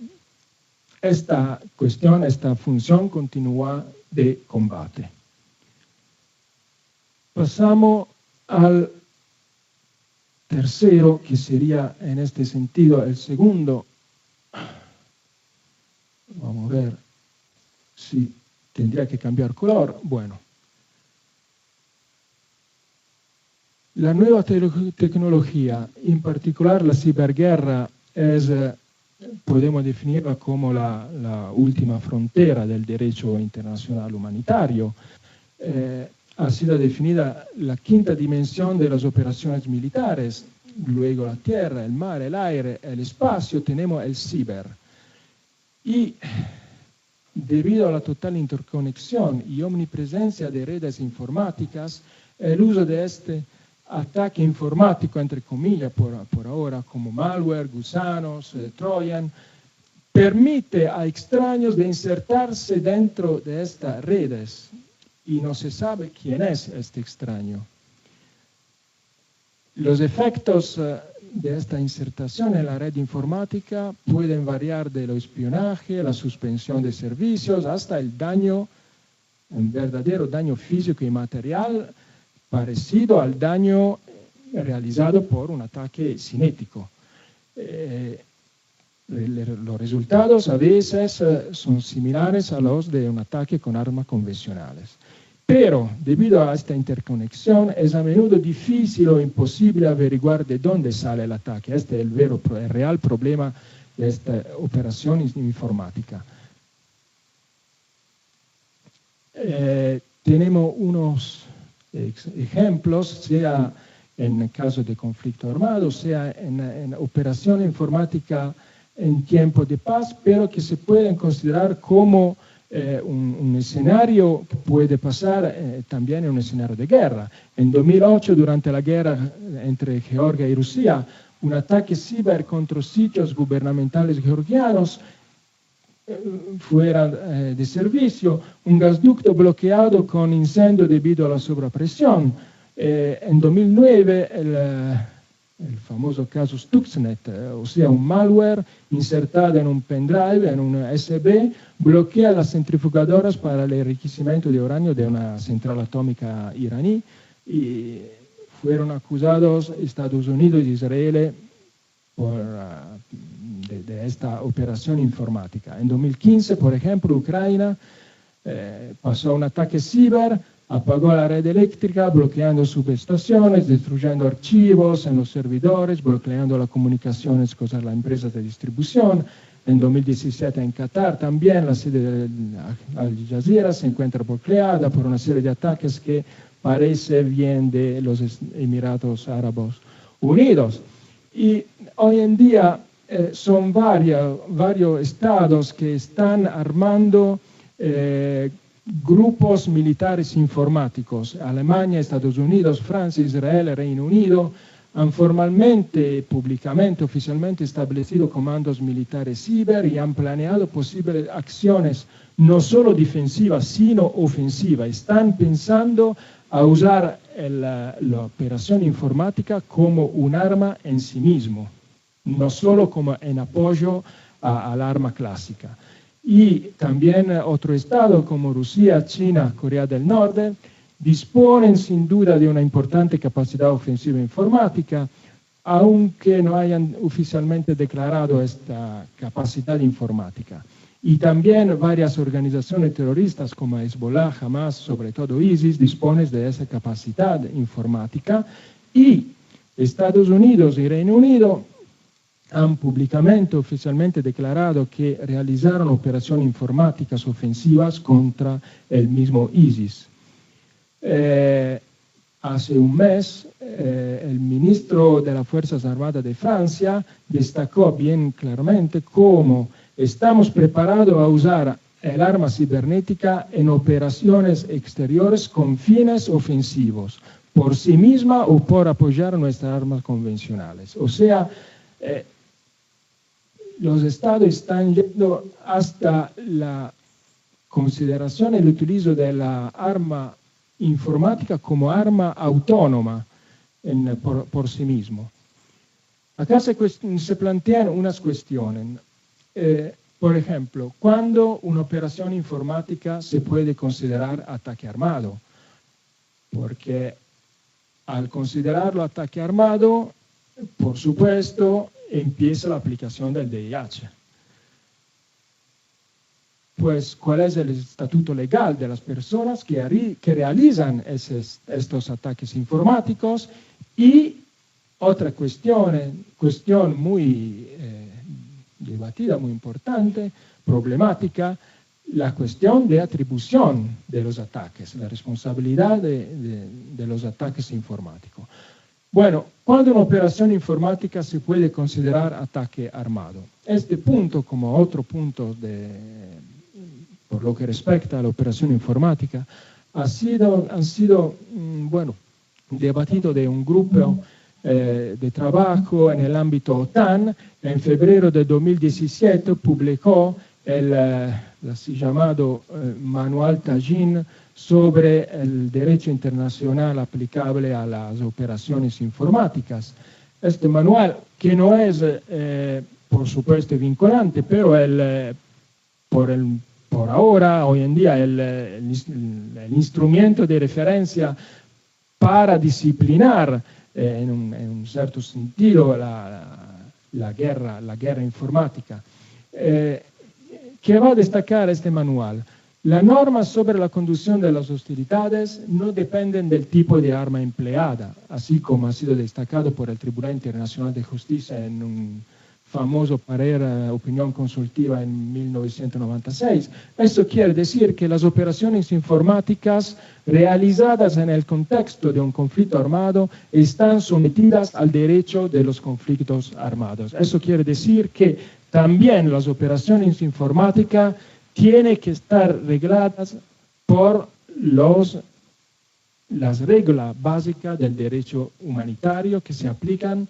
[SPEAKER 4] esta cuestión, esta función continua de combate. Pasamos al tercero, que sería en este sentido el segundo. Vamos a ver si tendría que cambiar color. Bueno. La nueva tecnología, en particular la ciberguerra, podemos definirla como la última frontera del derecho internacional humanitario. Ha sido definida la quinta dimensión de las operaciones militares, luego la tierra, el mar, el aire, el espacio, tenemos el ciber. Y debido a la total interconexión y omnipresencia de redes informáticas, el uso de este ataque informático, entre comillas, por ahora, como malware, gusanos, trojan, permite a extraños de insertarse dentro de estas redes y no se sabe quién es este extraño. Los efectos de esta insertación en la red informática pueden variar de lo espionaje, la suspensión de servicios, hasta el daño, un verdadero daño físico y material parecido al daño realizado por un ataque cinético. Los resultados a veces son similares a los de un ataque con armas convencionales. Pero, debido a esta interconexión, es a menudo difícil o imposible averiguar de dónde sale el ataque. Este es el real problema de esta operación informática. Tenemos unos ejemplos, sea en el caso de conflicto armado, sea en operación informática en tiempo de paz, pero que se pueden considerar como un escenario que puede pasar también en un escenario de guerra. En 2008, durante la guerra entre Georgia y Rusia, un ataque ciber contra sitios gubernamentales georgianos fuera de servicio, un gasducto bloqueado con incendio debido a la sobrepresión. En 2009, el famoso caso Stuxnet, o sea, un malware insertado en un pendrive, en un USB, bloquea las centrifugadoras para el enriquecimiento de uranio de una central atómica iraní y fueron acusados Estados Unidos y Israel de esta operación informática. En 2015, por ejemplo, Ucrania pasó un ataque ciber, apagó la red eléctrica, bloqueando subestaciones, destruyendo archivos en los servidores, bloqueando las comunicaciones con las empresas de distribución. En 2017 en Qatar también la sede de Al Jazeera se encuentra bloqueada por una serie de ataques que parece bien de los Emiratos Árabes Unidos. Y hoy en día son varios estados que están armando grupos militares informáticos. Alemania, Estados Unidos, Francia, Israel, Reino Unido han formalmente, públicamente, oficialmente establecido comandos militares ciber y han planeado posibles acciones no solo defensivas, sino ofensivas. Están pensando a usar la operación informática como un arma en sí mismo, no solo como en apoyo al arma clásica. Y también otro estado como Rusia, China, Corea del Norte disponen sin duda de una importante capacidad ofensiva informática, aunque no hayan oficialmente declarado esta capacidad informática. Y también varias organizaciones terroristas como Hezbollah, Hamas, sobre todo ISIS, disponen de esa capacidad informática, y Estados Unidos y Reino Unido han públicamente, oficialmente declarado que realizaron operaciones informáticas ofensivas contra el mismo ISIS. Hace un mes, el ministro de las Fuerzas Armadas de Francia destacó bien claramente cómo estamos preparados a usar el arma cibernética en operaciones exteriores con fines ofensivos, por sí misma o por apoyar nuestras armas convencionales. O sea, los estados están yendo hasta la consideración y el utilizo de la arma informática como arma autónoma por sí mismo. Acá se plantean unas cuestiones. Por ejemplo, ¿cuándo una operación informática se puede considerar ataque armado? Porque al considerarlo ataque armado, por supuesto, empieza la aplicación del DIH. Pues, ¿cuál es el estatuto legal de las personas que realizan estos ataques informáticos? Y otra cuestión muy debatida, muy importante, problemática, la cuestión de atribución de los ataques, la responsabilidad de los ataques informáticos. Bueno, ¿cuándo una operación informática se puede considerar ataque armado? Este punto, como otro punto por lo que respecta a la operación informática, han sido debatido de un grupo de trabajo en el ámbito OTAN. En febrero de 2017 publicó el así llamado Manual Tajin sobre el derecho internacional aplicable a las operaciones informáticas. este manual, que no es, por supuesto, vinculante, pero por ahora, hoy en día, el instrumento de referencia para disciplinar, en un cierto sentido, la guerra informática. ¿Qué va a destacar este manual? Las normas sobre la conducción de las hostilidades no dependen del tipo de arma empleada, así como ha sido destacado por el Tribunal Internacional de Justicia en un famoso parer, opinión consultiva en 1996. Esto quiere decir que las operaciones informáticas realizadas en el contexto de un conflicto armado están sometidas al derecho de los conflictos armados. Eso quiere decir que también las operaciones informáticas tienen que estar regladas por las reglas básicas del derecho humanitario que se aplican,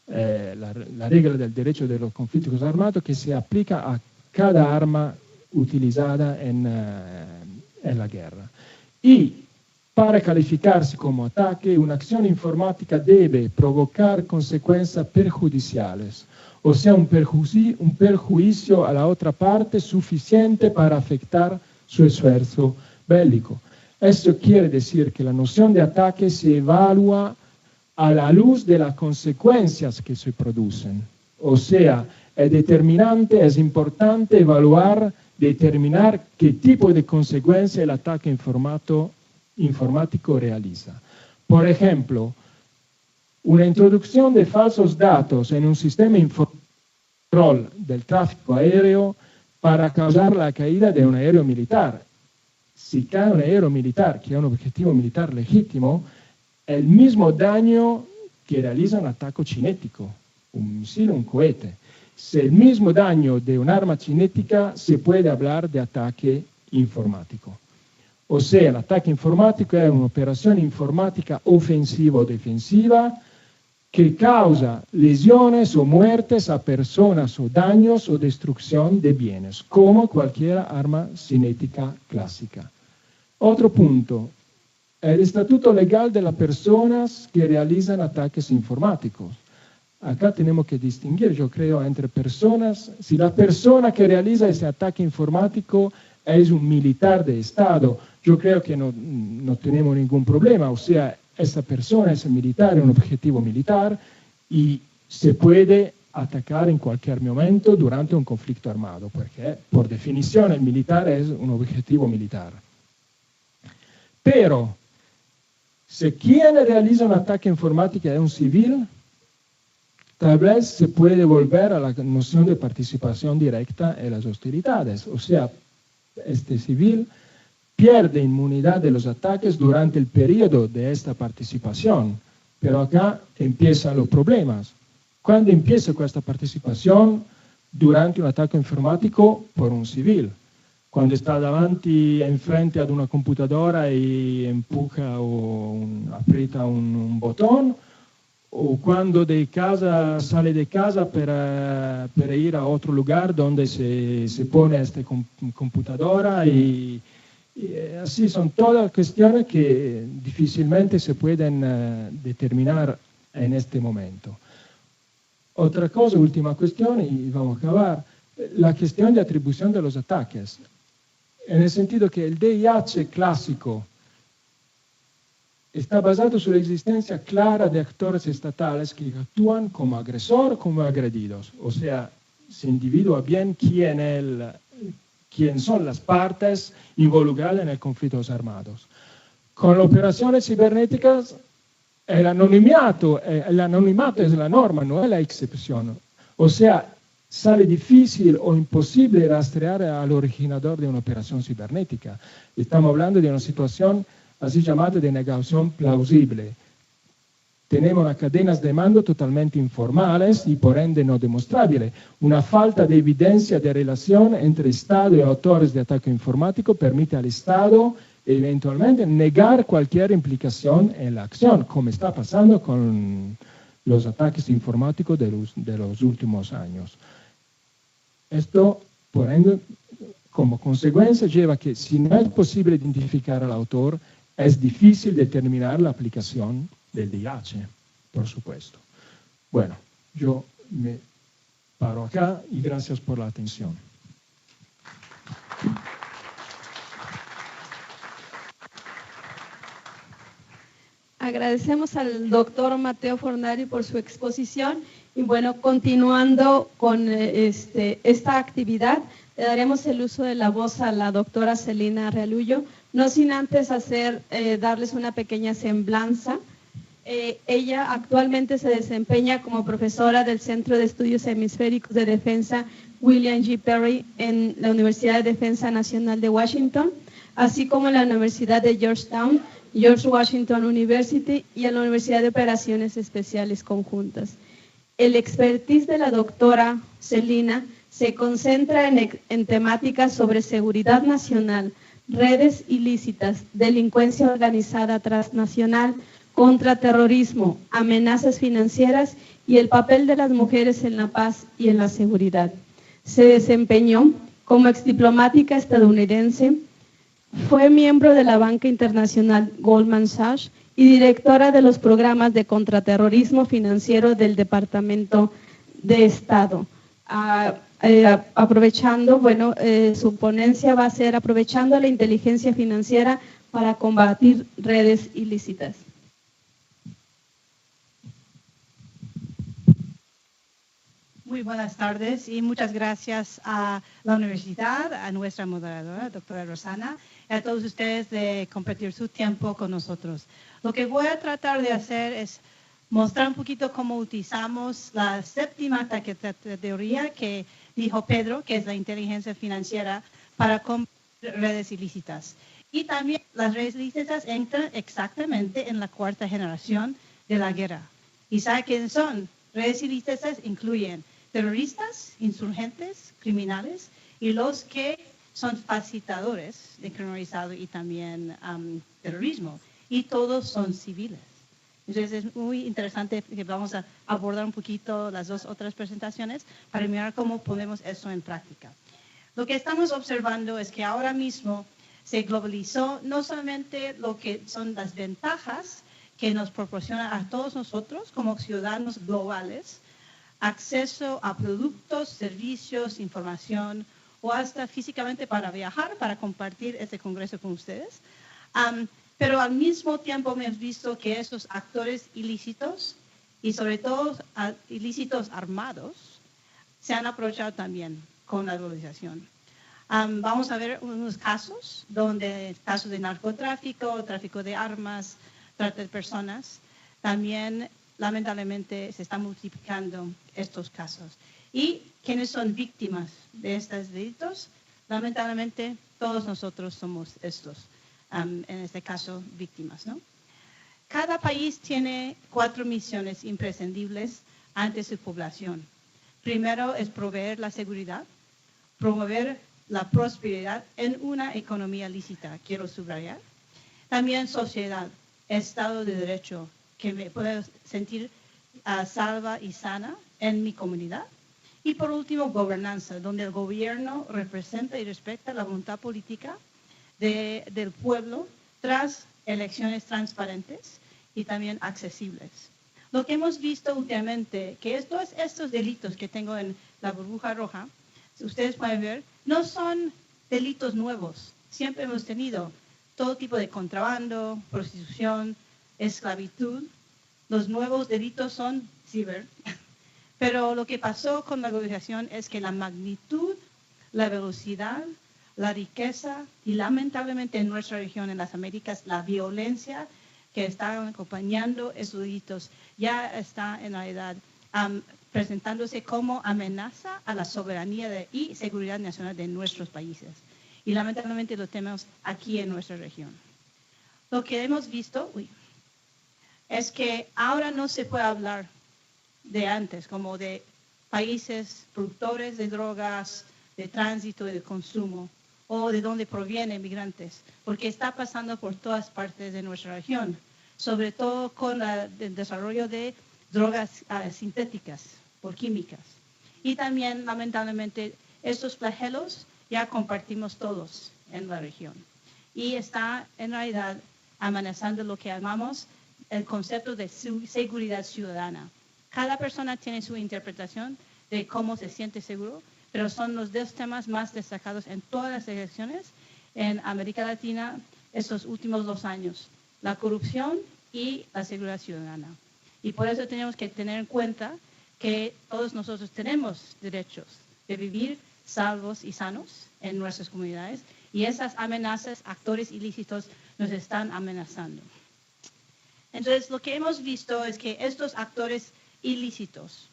[SPEAKER 4] la regla del derecho de los conflictos armados que se aplica a cada arma utilizada en la guerra. Y para calificarse como ataque, una acción informática debe provocar consecuencias perjudiciales, o sea, un perjuicio a la otra parte suficiente para afectar su esfuerzo bélico. Esto quiere decir que la noción de ataque se evalúa a la luz de las consecuencias que se producen. O sea, es determinante, es importante determinar qué tipo de consecuencia el ataque informático realiza. Por ejemplo, una introducción de falsos datos en un sistema control del tráfico aéreo para causar la caída de un aereo militar. Si cae un aereo militar, que es un objetivo militar legítimo, el mismo daño que realiza un ataque cinético, un misil, un cohete. Si el mismo daño de un arma cinética, se puede hablar de ataque informático. O sea, el ataque informático es una operación informática ofensiva o defensiva que causa lesiones o muertes a personas o daños o destrucción de bienes, como cualquier arma cinética clásica. Otro punto, el estatuto legal de las personas que realizan ataques informáticos. Acá tenemos que distinguir, yo creo, entre personas. Si la persona que realiza ese ataque informático es un militar de Estado, yo creo que no tenemos ningún problema. O sea, esa persona, ese militar, es un objetivo militar y se puede atacar en cualquier momento durante un conflicto armado, porque por definición el militar es un objetivo militar. Pero, si quien realiza un ataque informático es un civil, tal vez se puede volver a la noción de participación directa en las hostilidades. O sea, este civil pierde inmunidad de los ataques durante el periodo de esta participación. Pero acá empiezan los problemas. ¿Cuándo empieza esta participación durante un ataque informático por un civil? Cuando está enfrente ad una computadora y empuja o aprieta un botón, o cuando sale de casa para ir a otro lugar donde se pone esta computadora y así son todas cuestiones que difícilmente se pueden determinar en este momento. Otra cosa, última cuestión, y vamos a acabar, la cuestión de atribución de los ataques. En el sentido que el DIH clásico está basado sobre la existencia clara de actores estatales que actúan como agresor o como agredidos. O sea, se individua bien quién son las partes involucradas en el conflictos armados. Con las operaciones cibernéticas, el anonimato es la norma, no es la excepción. O sea, sale difícil o imposible rastrear al originador de una operación cibernética. Estamos hablando de una situación así llamada de negación plausible. Tenemos unas cadenas de mando totalmente informales y por ende no demostrables. Una falta de evidencia de relación entre Estado y autores de ataque informático permite al Estado eventualmente negar cualquier implicación en la acción, como está pasando con los ataques informáticos de los últimos años. Esto, por ende, como consecuencia, lleva a que si no es posible identificar al autor, es difícil determinar la aplicación del DIH, por supuesto. Bueno, yo me paro acá y gracias por la atención.
[SPEAKER 2] Agradecemos al doctor Mateo Fornari por su exposición y bueno, continuando con esta actividad, le daremos el uso de la voz a la doctora Celina Realullo, no sin antes darles una pequeña semblanza. Ella actualmente se desempeña como profesora del Centro de Estudios Hemisféricos de Defensa William G. Perry en la Universidad de Defensa Nacional de Washington, así como en la Universidad de Georgetown, George Washington University y en la Universidad de Operaciones Especiales Conjuntas. El expertise de la doctora Celina se concentra en temáticas sobre seguridad nacional, redes ilícitas, delincuencia organizada transnacional, contraterrorismo, amenazas financieras y el papel de las mujeres en la paz y en la seguridad. Se desempeñó como exdiplomática estadounidense, fue miembro de la banca internacional Goldman Sachs y directora de los programas de contraterrorismo financiero del Departamento de Estado. Aprovechando, su ponencia va a ser aprovechando la inteligencia financiera para combatir redes ilícitas.
[SPEAKER 5] Muy buenas tardes y muchas gracias a la universidad, a nuestra moderadora, doctora Rosana, y a todos ustedes de compartir su tiempo con nosotros. Lo que voy a tratar de hacer es mostrar un poquito cómo utilizamos la séptima teoría que dijo Pedro, que es la inteligencia financiera, para combatir redes ilícitas. Y también las redes ilícitas entran exactamente en la cuarta generación de la guerra. ¿Y sabe quiénes son? Redes ilícitas incluyen terroristas, insurgentes, criminales y los que son facilitadores de crimen organizado y también terrorismo. Y todos son civiles. Entonces es muy interesante que vamos a abordar un poquito las dos otras presentaciones para mirar cómo ponemos eso en práctica. Lo que estamos observando es que ahora mismo se globalizó no solamente lo que son las ventajas que nos proporciona a todos nosotros como ciudadanos globales, acceso a productos, servicios, información o hasta físicamente para viajar, para compartir este congreso con ustedes. Pero al mismo tiempo hemos visto que esos actores ilícitos y sobre todo ilícitos armados se han aprovechado también con la globalización. Vamos a ver unos casos casos de narcotráfico, tráfico de armas, trata de personas. También lamentablemente se están multiplicando estos casos. ¿Y quiénes son víctimas de estos delitos? Lamentablemente todos nosotros somos estos, en este caso víctimas, ¿no? Cada país tiene 4 misiones imprescindibles ante su población. Primero es proveer la seguridad, promover la prosperidad en una economía lícita, quiero subrayar. También sociedad, Estado de Derecho, que me pueda sentir salva y sana en mi comunidad. Y por último, gobernanza, donde el gobierno representa y respeta la voluntad política del pueblo tras elecciones transparentes y también accesibles. Lo que hemos visto últimamente, que estos delitos que tengo en la burbuja roja, si ustedes pueden ver, no son delitos nuevos. Siempre hemos tenido todo tipo de contrabando, prostitución, esclavitud. Los nuevos delitos son ciber. Pero lo que pasó con la globalización es que la magnitud, la velocidad, la riqueza y lamentablemente en nuestra región, en las Américas, la violencia que está acompañando esos delitos ya está en realidad presentándose como amenaza a la soberanía y seguridad nacional de nuestros países. Y lamentablemente lo tenemos aquí en nuestra región. Lo que hemos visto es que ahora no se puede hablar de antes, como de países productores de drogas, de tránsito y de consumo, o de dónde provienen migrantes, porque está pasando por todas partes de nuestra región, sobre todo con el desarrollo de drogas sintéticas por químicas. Y también, lamentablemente, estos flagelos ya compartimos todos en la región. Y está, en realidad, amenazando lo que llamamos el concepto de seguridad ciudadana. Cada persona tiene su interpretación de cómo se siente seguro, pero son los dos temas más destacados en todas las elecciones en América Latina estos últimos 2 años, la corrupción y la seguridad ciudadana. Y por eso tenemos que tener en cuenta que todos nosotros tenemos derechos de vivir salvos y sanos en nuestras comunidades y esas amenazas, actores ilícitos nos están amenazando. Entonces, lo que hemos visto es que estos actores ilícitos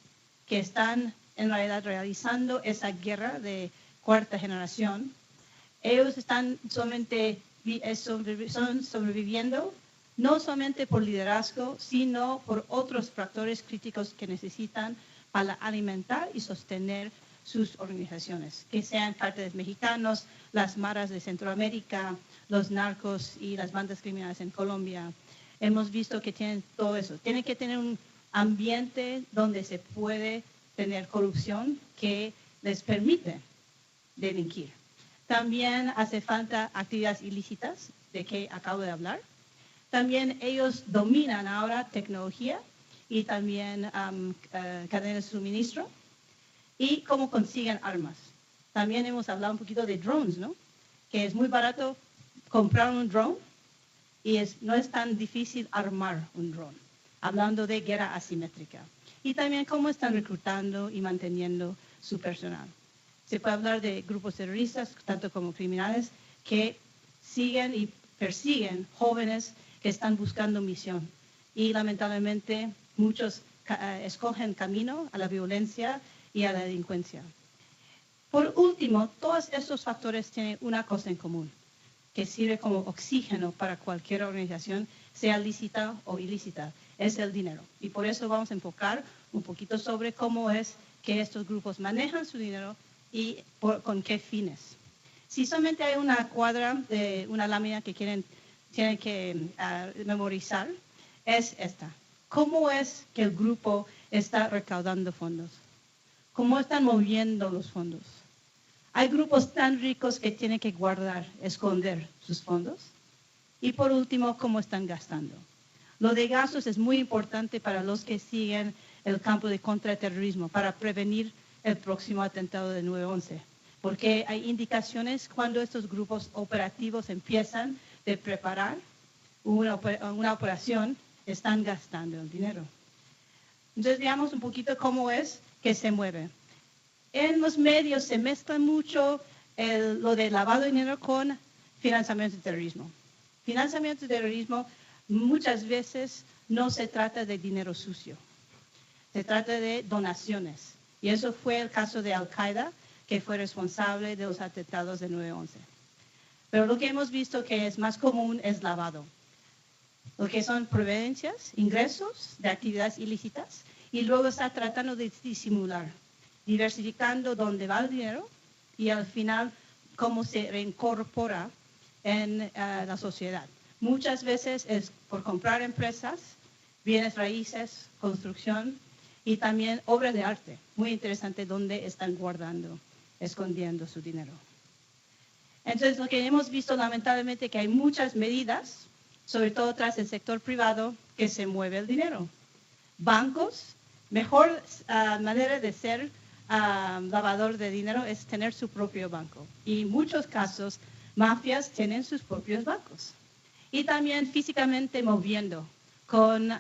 [SPEAKER 5] que están en realidad realizando esa guerra de cuarta generación, ellos están son sobreviviendo no solamente por liderazgo, sino por otros factores críticos que necesitan para alimentar y sostener sus organizaciones, que sean cárteles mexicanos, las maras de Centroamérica, los narcos y las bandas criminales en Colombia. Hemos visto que tienen todo eso. Tienen que tener un ambiente donde se puede tener corrupción que les permite delinquir. También hace falta actividades ilícitas, de que acabo de hablar. También ellos dominan ahora tecnología y también cadenas de suministro y cómo consiguen armas. También hemos hablado un poquito de drones, ¿no? Que es muy barato comprar un drone y no es tan difícil armar un drone, hablando de guerra asimétrica. Y también cómo están reclutando y manteniendo su personal. Se puede hablar de grupos terroristas, tanto como criminales, que siguen y persiguen jóvenes que están buscando misión. Y lamentablemente muchos escogen camino a la violencia y a la delincuencia. Por último, todos estos factores tienen una cosa en común, que sirve como oxígeno para cualquier organización, sea lícita o ilícita, es el dinero. Y por eso vamos a enfocar un poquito sobre cómo es que estos grupos manejan su dinero y con qué fines. Si solamente hay una cuadra de una lámina que tienen que memorizar, es esta. ¿Cómo es que el grupo está recaudando fondos? ¿Cómo están moviendo los fondos? Hay grupos tan ricos que tienen que guardar, esconder sus fondos. Y por último, ¿cómo están gastando? Lo de gastos es muy importante para los que siguen el campo de contraterrorismo, para prevenir el próximo atentado de 9/11. Porque hay indicaciones cuando estos grupos operativos empiezan de preparar una operación, están gastando el dinero. Entonces veamos un poquito cómo es que se mueve. En los medios se mezcla mucho lo de lavado de dinero con financiamiento de terrorismo. Financiamiento de terrorismo muchas veces no se trata de dinero sucio, se trata de donaciones. Y eso fue el caso de Al-Qaeda, que fue responsable de los atentados de 9/11. Pero lo que hemos visto que es más común es lavado. Lo que son proveniencias, ingresos de actividades ilícitas, y luego está tratando de disimular, diversificando dónde va el dinero y al final cómo se reincorpora en la sociedad. Muchas veces es por comprar empresas, bienes raíces, construcción y también obras de arte. Muy interesante dónde están guardando, escondiendo su dinero. Entonces, lo que hemos visto lamentablemente que hay muchas medidas, sobre todo tras el sector privado, que se mueve el dinero. Bancos, mejor manera de ser lavador de dinero es tener su propio banco. Y en muchos casos, mafias tienen sus propios bancos. Y también físicamente moviendo con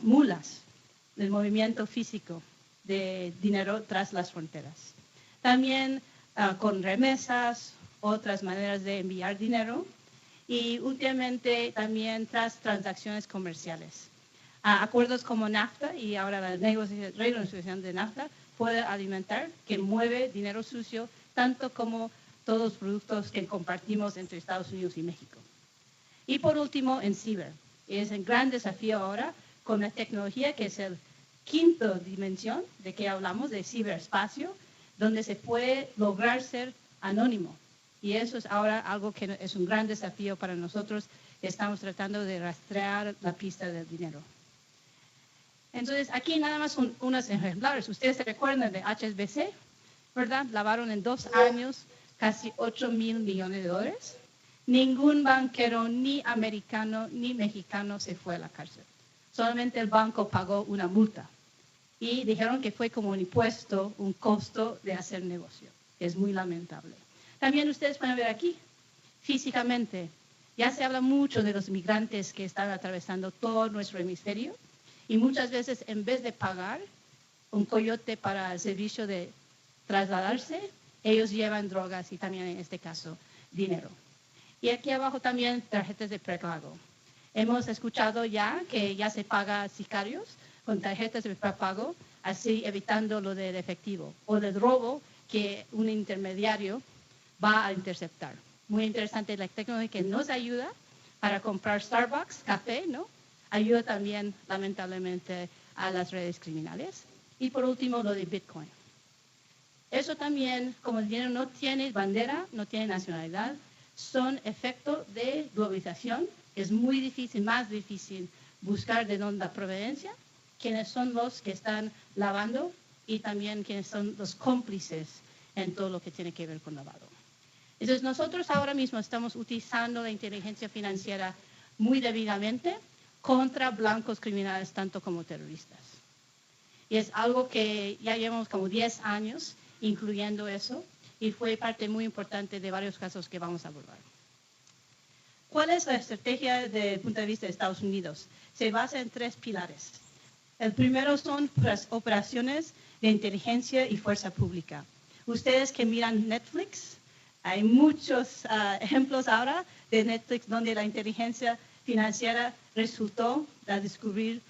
[SPEAKER 5] mulas, el movimiento físico de dinero tras las fronteras. También con remesas, otras maneras de enviar dinero y últimamente también tras transacciones comerciales. Acuerdos como NAFTA y ahora la renegociación de NAFTA puede alimentar, que mueve dinero sucio, tanto como todos los productos que compartimos entre Estados Unidos y México. Y por último, en ciber. Es un gran desafío ahora con la tecnología que es el quinto dimensión de que hablamos, de ciberespacio, donde se puede lograr ser anónimo. Y eso es ahora algo que es un gran desafío para nosotros, que estamos tratando de rastrear la pista del dinero. Entonces, aquí nada más unos ejemplares. Ustedes se recuerdan de HSBC, ¿verdad? Lavaron en 2 años casi $8,000 millones. Ningún banquero, ni americano, ni mexicano se fue a la cárcel. Solamente el banco pagó una multa. y dijeron que fue como un impuesto, un costo de hacer negocio. Es muy lamentable. También ustedes pueden ver aquí, físicamente, ya se habla mucho de los migrantes que están atravesando todo nuestro hemisferio y muchas veces en vez de pagar un coyote para el servicio de trasladarse, ellos llevan drogas y también en este caso dinero. Y aquí abajo también tarjetas de prepago. Hemos escuchado ya que ya se paga sicarios con tarjetas de prepago, así evitando lo del efectivo o del robo que un intermediario va a interceptar. Muy interesante la tecnología que nos ayuda para comprar Starbucks, café, ¿no? Ayuda también, lamentablemente, a las redes criminales. Y por último, lo de Bitcoin. Eso también, como el dinero no tiene bandera, no tiene nacionalidad, son efectos de globalización. Es muy difícil, más difícil, buscar de dónde la proveniencia, quiénes son los que están lavando y también quiénes son los cómplices en todo lo que tiene que ver con lavado. Entonces, nosotros ahora mismo estamos utilizando la inteligencia financiera muy debidamente contra blancos criminales, tanto como terroristas. Y es algo que ya llevamos como 10 años incluyendo eso, y fue parte muy importante de varios casos que vamos a abordar. ¿Cuál es la estrategia desde el punto de vista de Estados Unidos? Se basa en 3 pilares. El primero son operaciones de inteligencia y fuerza pública. Ustedes que miran Netflix, hay muchos ejemplos ahora de Netflix donde la inteligencia financiera resultó descubrir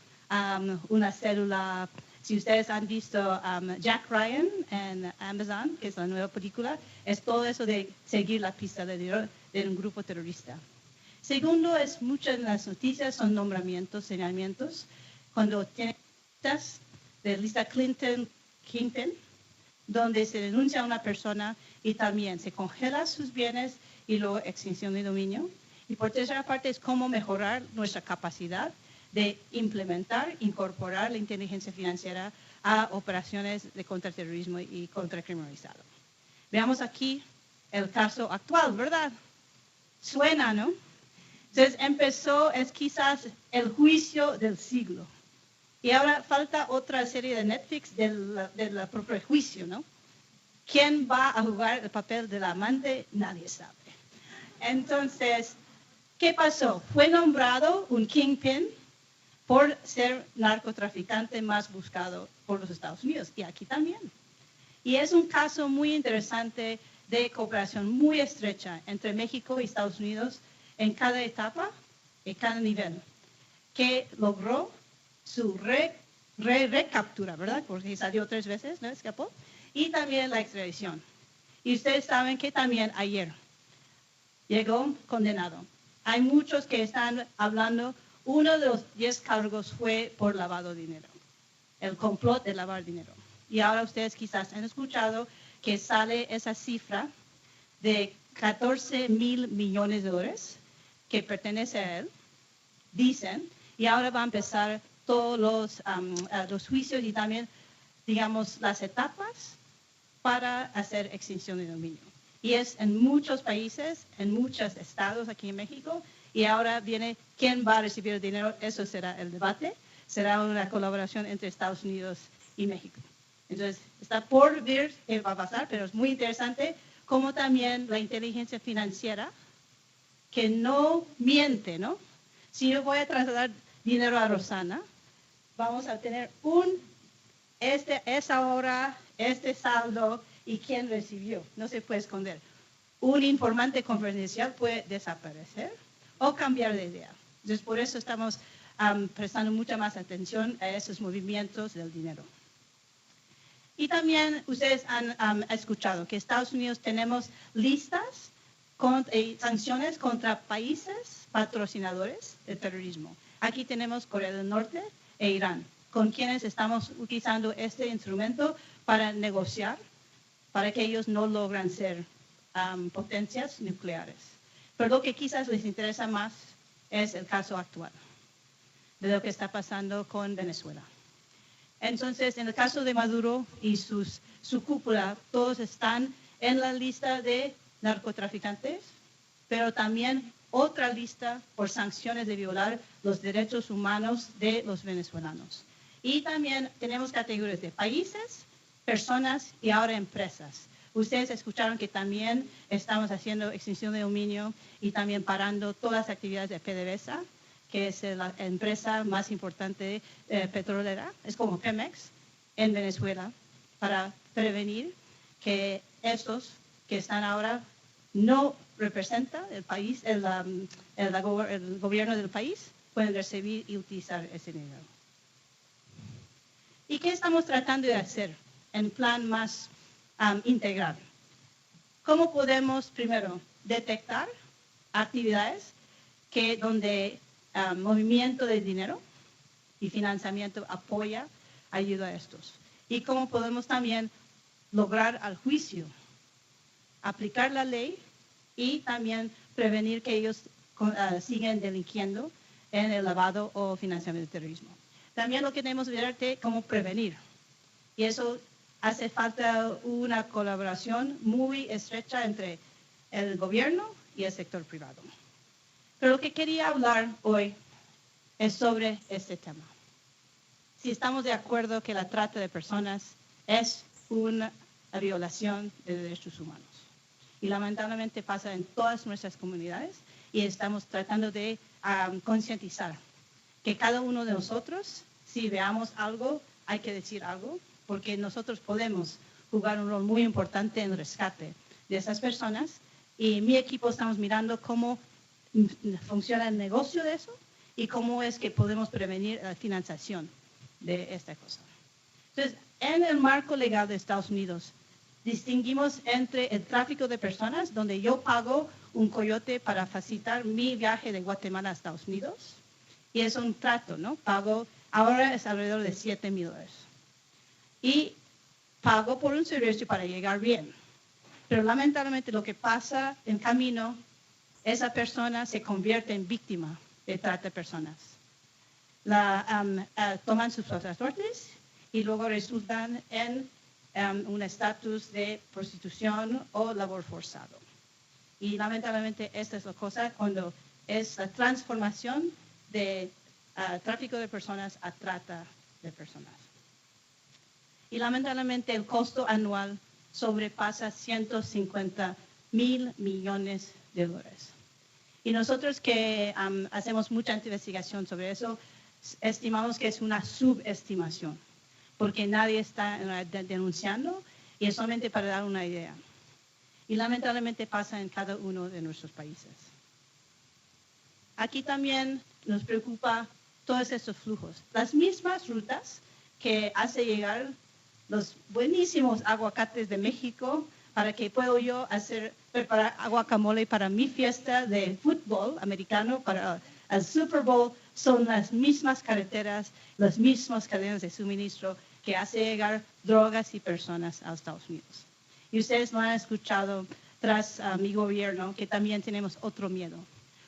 [SPEAKER 5] una célula. Si ustedes han visto Jack Ryan en Amazon, que es la nueva película, es todo eso de seguir la pista de un grupo terrorista. Segundo, es muchas de las noticias son nombramientos, señalamientos. Cuando tienen listas de lista Clinton, Kingpin, donde se denuncia a una persona y también se congela sus bienes y luego extinción de dominio. Y por tercera parte es cómo mejorar nuestra capacidad de implementar, incorporar la inteligencia financiera a operaciones de contraterrorismo y contracriminalizado. Veamos aquí el caso actual, ¿verdad? Suena, ¿no? Entonces empezó, es quizás el juicio del siglo. Y ahora falta otra serie de Netflix del propio juicio, ¿no? ¿Quién va a jugar el papel del amante? Nadie sabe. Entonces, ¿qué pasó? Fue nombrado un kingpin por ser narcotraficante más buscado por los Estados Unidos, y aquí también. Y es un caso muy interesante de cooperación muy estrecha entre México y Estados Unidos en cada etapa, en cada nivel, que logró su recaptura, ¿verdad? Porque salió 3 veces, ¿no? Escapó. Y también la extradición. Y ustedes saben que también ayer llegó condenado. Hay muchos que están hablando. Uno de los 10 cargos fue por lavado de dinero, el complot de lavar dinero. Y ahora ustedes quizás han escuchado que sale esa cifra de 14,000 millones de dólares que pertenece a él, dicen, y ahora va a empezar todos los juicios y también, digamos, las etapas para hacer extinción de dominio. Y es en muchos países, en muchos estados aquí en México. Y ahora viene quién va a recibir el dinero. Eso será el debate. Será una colaboración entre Estados Unidos y México. Entonces, está por ver qué va a pasar, pero es muy interesante cómo también la inteligencia financiera, que no miente, ¿no? Si yo voy a trasladar dinero a Rosana, vamos a tener esa hora, este saldo y quién recibió. No se puede esconder. Un informante confidencial puede desaparecer o cambiar de idea. Entonces, por eso estamos prestando mucha más atención a esos movimientos del dinero. Y también ustedes han escuchado que Estados Unidos tenemos listas y sanciones contra países patrocinadores del terrorismo. Aquí tenemos Corea del Norte e Irán, con quienes estamos utilizando este instrumento para negociar, para que ellos no logran ser potencias nucleares. Pero lo que quizás les interesa más es el caso actual, de lo que está pasando con Venezuela. Entonces, en el caso de Maduro y su cúpula, todos están en la lista de narcotraficantes, pero también otra lista por sanciones de violar los derechos humanos de los venezolanos. Y también tenemos categorías de países, personas y ahora empresas. Ustedes escucharon que también estamos haciendo extinción de dominio y también parando todas las actividades de PDVSA, que es la empresa más importante petrolera, es como Pemex en Venezuela, para prevenir que estos que están ahora no representan el país, el gobierno del país, pueden recibir y utilizar ese dinero. ¿Y qué estamos tratando de hacer en plan más integral? ¿Cómo podemos, primero, detectar actividades donde movimiento de dinero y financiamiento ayuda a estos? ¿Y cómo podemos también lograr al juicio, aplicar la ley y también prevenir que ellos sigan delinquiendo en el lavado o financiamiento del terrorismo? También lo que tenemos que ver es cómo prevenir. Y eso hace falta una colaboración muy estrecha entre el gobierno y el sector privado. Pero lo que quería hablar hoy es sobre este tema. Si estamos de acuerdo que la trata de personas es una violación de derechos humanos. Y lamentablemente pasa en todas nuestras comunidades y estamos tratando de concientizar que cada uno de nosotros, si veamos algo, hay que decir algo, porque nosotros podemos jugar un rol muy importante en el rescate de esas personas. Y mi equipo estamos mirando cómo funciona el negocio de eso y cómo es que podemos prevenir la financiación de esta cosa. Entonces, en el marco legal de Estados Unidos, distinguimos entre el tráfico de personas, donde yo pago un coyote para facilitar mi viaje de Guatemala a Estados Unidos, y es un trato, ¿no? Pago, ahora es alrededor de $7,000. Y pago por un servicio para llegar bien. Pero lamentablemente lo que pasa en camino, esa persona se convierte en víctima de trata de personas. Toman sus pasaportes y luego resultan en un estatus de prostitución o labor forzado. Y lamentablemente esta es la cosa cuando es la transformación de tráfico de personas a trata de personas. Y lamentablemente el costo anual sobrepasa $150 mil millones. Y nosotros que hacemos mucha investigación sobre eso, estimamos que es una subestimación, porque nadie está denunciando y es solamente para dar una idea. Y lamentablemente pasa en cada uno de nuestros países. Aquí también nos preocupa todos estos flujos. Las mismas rutas que hace llegar los buenísimos aguacates de México para que puedo yo preparar guacamole para mi fiesta de fútbol americano, para el Super Bowl, son las mismas carreteras, las mismas cadenas de suministro que hace llegar drogas y personas a Estados Unidos. Y ustedes lo han escuchado tras mi gobierno, que también tenemos otro miedo.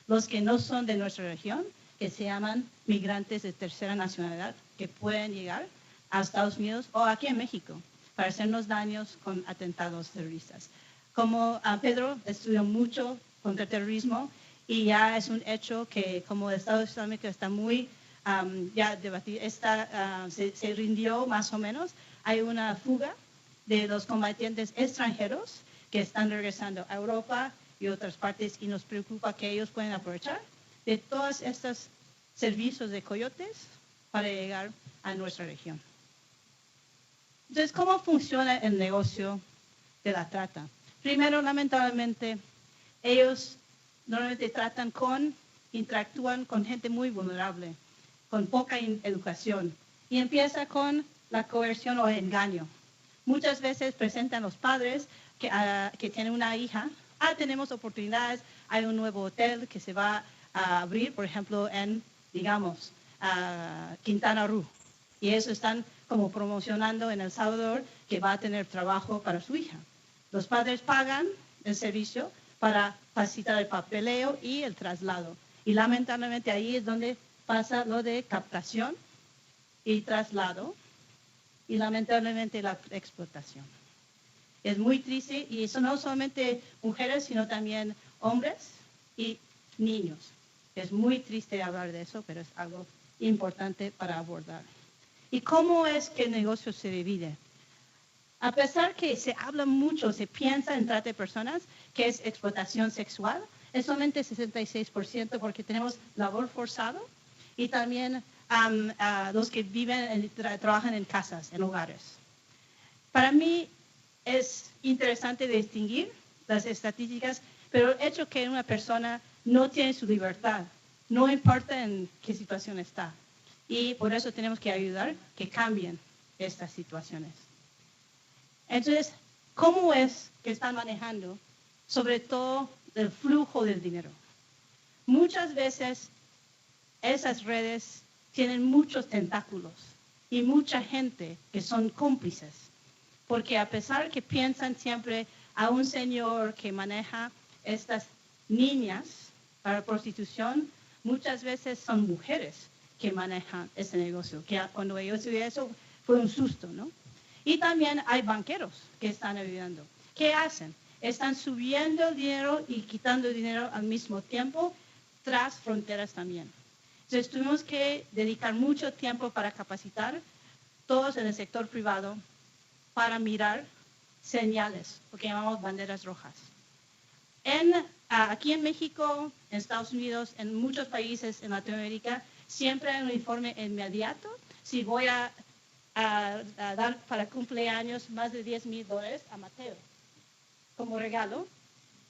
[SPEAKER 5] Los que no son de nuestra región, que se llaman migrantes de tercera nacionalidad, que pueden llegar a Estados Unidos o aquí en México para hacernos daños con atentados terroristas. Como Pedro estudió mucho contra el terrorismo y ya es un hecho que como el Estado Islámico está muy ya debatido, se rindió más o menos, hay una fuga de los combatientes extranjeros que están regresando a Europa y otras partes y nos preocupa que ellos pueden aprovechar de todos estos servicios de coyotes para llegar a nuestra región. Entonces, ¿cómo funciona el negocio de la trata? Primero, lamentablemente, ellos normalmente interactúan con gente muy vulnerable, con poca educación, y empieza con la coerción o engaño. Muchas veces presentan los padres que tienen una hija, tenemos oportunidades, hay un nuevo hotel que se va a abrir, por ejemplo, en, digamos, Quintana Roo. Y eso están como promocionando en El Salvador que va a tener trabajo para su hija. Los padres pagan el servicio para facilitar el papeleo y el traslado. Y lamentablemente ahí es donde pasa lo de captación y traslado y lamentablemente la explotación. Es muy triste y eso no solamente mujeres, sino también hombres y niños. Es muy triste hablar de eso, pero es algo importante para abordar. ¿Y cómo es que el negocio se divide? A pesar que se habla mucho, se piensa en trata de personas, que es explotación sexual, es solamente 66% porque tenemos labor forzado y también los que viven, trabajan en casas, en hogares. Para mí es interesante distinguir las estadísticas, pero el hecho que una persona no tiene su libertad, no importa en qué situación está. Y por eso tenemos que ayudar que cambien estas situaciones. Entonces, ¿cómo es que están manejando, sobre todo, el flujo del dinero? Muchas veces esas redes tienen muchos tentáculos y mucha gente que son cómplices, porque a pesar que piensan siempre a un señor que maneja estas niñas para prostitución, muchas veces son mujeres que manejan ese negocio, que cuando ellos vi eso fue un susto, ¿no? Y también hay banqueros que están ayudando. ¿Qué hacen? Están subiendo el dinero y quitando dinero al mismo tiempo, tras fronteras también. Entonces tuvimos que dedicar mucho tiempo para capacitar todos en el sector privado para mirar señales, lo que llamamos banderas rojas. Aquí en México, en Estados Unidos, en muchos países en Latinoamérica, siempre hay un informe inmediato. Si voy a dar para cumpleaños más de $10,000 a Mateo como regalo,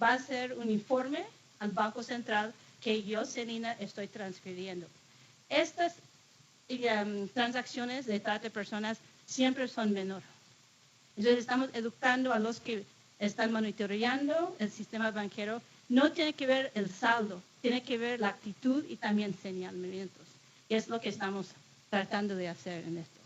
[SPEAKER 5] va a ser un informe al Banco Central que yo, Celina, estoy transfiriendo. Estas transacciones de trata de personas siempre son menores. Entonces estamos educando a los que están monitoreando el sistema banquero. No tiene que ver el saldo, tiene que ver la actitud y también señalamientos. Y es lo que estamos tratando de hacer en esto.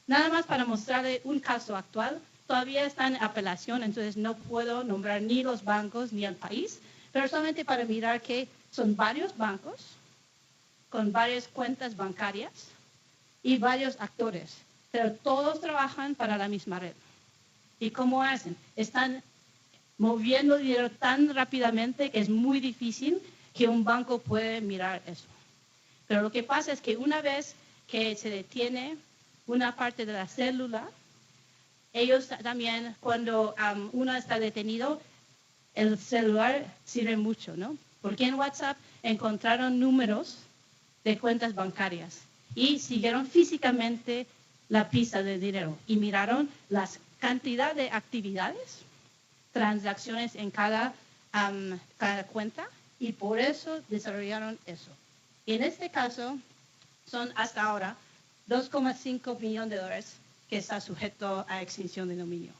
[SPEAKER 5] Nada más para mostrarle un caso actual. Todavía está en apelación, entonces no puedo nombrar ni los bancos ni el país, pero solamente para mirar que son varios bancos con varias cuentas bancarias y varios actores, pero todos trabajan para la misma red. ¿Y cómo hacen? Están moviendo dinero tan rápidamente que es muy difícil que un banco pueda mirar eso. Pero lo que pasa es que una vez que se detiene una parte de la célula, ellos también, cuando uno está detenido, el celular sirve mucho, ¿no? Porque en WhatsApp encontraron números de cuentas bancarias y siguieron físicamente la pista de dinero y miraron las cantidad de actividades, transacciones en cada cuenta, y por eso desarrollaron eso. Y en este caso son hasta ahora $2,5 millones que está sujeto a extinción de dominio.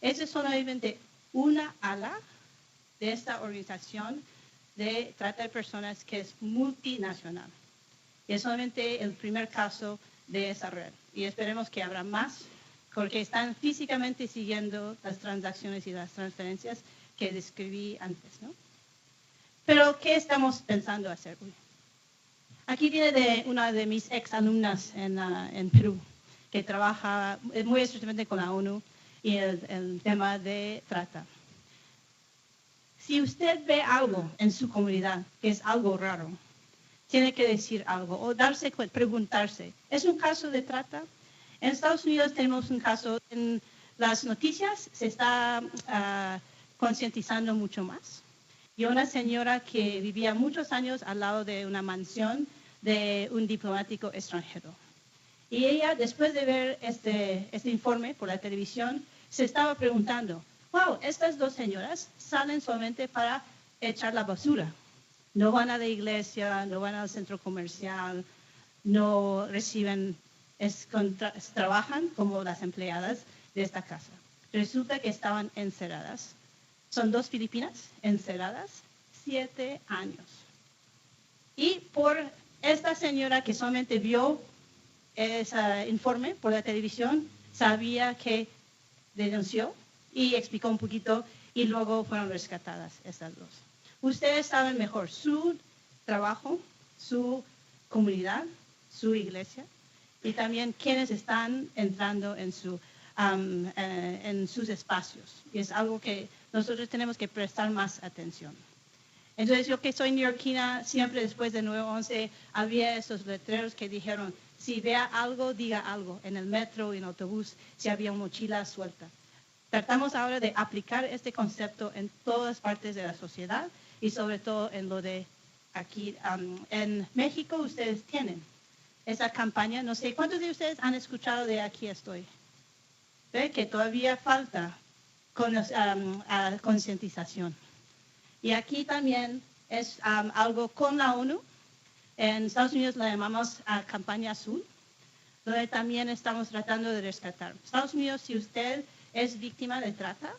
[SPEAKER 5] Esa es solamente una ala de esta organización de trata de personas que es multinacional. Y es solamente el primer caso de esa red. Y esperemos que habrá más, porque están físicamente siguiendo las transacciones y las transferencias que describí antes, ¿no? Pero, ¿qué estamos pensando hacer hoy? Aquí viene de una de mis exalumnas en Perú, que trabaja muy estrechamente con la ONU y el tema de trata. Si usted ve algo en su comunidad que es algo raro, tiene que decir algo o preguntarse, ¿es un caso de trata? En Estados Unidos tenemos un caso, en las noticias se está concientizando mucho más. Y una señora que vivía muchos años al lado de una mansión de un diplomático extranjero. Y ella, después de ver este informe por la televisión, se estaba preguntando, wow, estas dos señoras salen solamente para echar la basura. No van a la iglesia, no van al centro comercial, no reciben, trabajan como las empleadas de esta casa. Resulta que estaban encerradas. Son dos filipinas encerradas 7 años. Y por esta señora que solamente vio ese informe por la televisión, sabía que denunció y explicó un poquito y luego fueron rescatadas estas dos. Ustedes saben mejor su trabajo, su comunidad, su iglesia y también quienes están entrando en sus espacios. Y es algo que nosotros tenemos que prestar más atención. Entonces, yo que soy neoyorquina, siempre después de 9/11 había esos letreros que dijeron, Si vea algo, diga algo. En el metro, en el autobús, si había una mochila suelta. Tratamos ahora de aplicar este concepto en todas partes de la sociedad y sobre todo en lo de aquí. En México ustedes tienen esa campaña. No sé, ¿cuántos de ustedes han escuchado de Aquí Estoy? ¿Ve? Que todavía falta concientización. Y aquí también es algo con la ONU. En Estados Unidos la llamamos campaña azul, donde también estamos tratando de rescatar. Estados Unidos, si usted es víctima de trata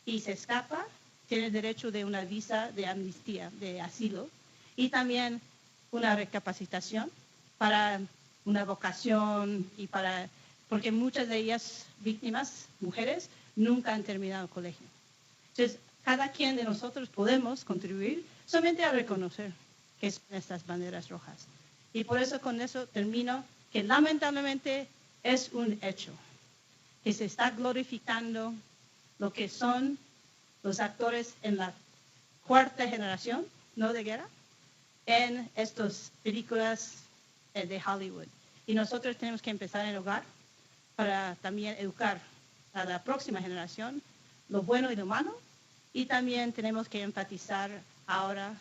[SPEAKER 5] y se escapa, tiene derecho de una visa de amnistía, de asilo, y también una recapacitación para una vocación y porque muchas de ellas víctimas, mujeres, nunca han terminado el colegio. Entonces, cada quien de nosotros podemos contribuir solamente a reconocer que son estas banderas rojas. Y por eso con eso termino, que lamentablemente es un hecho, que se está glorificando lo que son los actores en la cuarta generación, no de guerra, en estas películas de Hollywood. Y nosotros tenemos que empezar en el hogar para también educar a la próxima generación lo bueno y lo malo. Y también tenemos que enfatizar ahora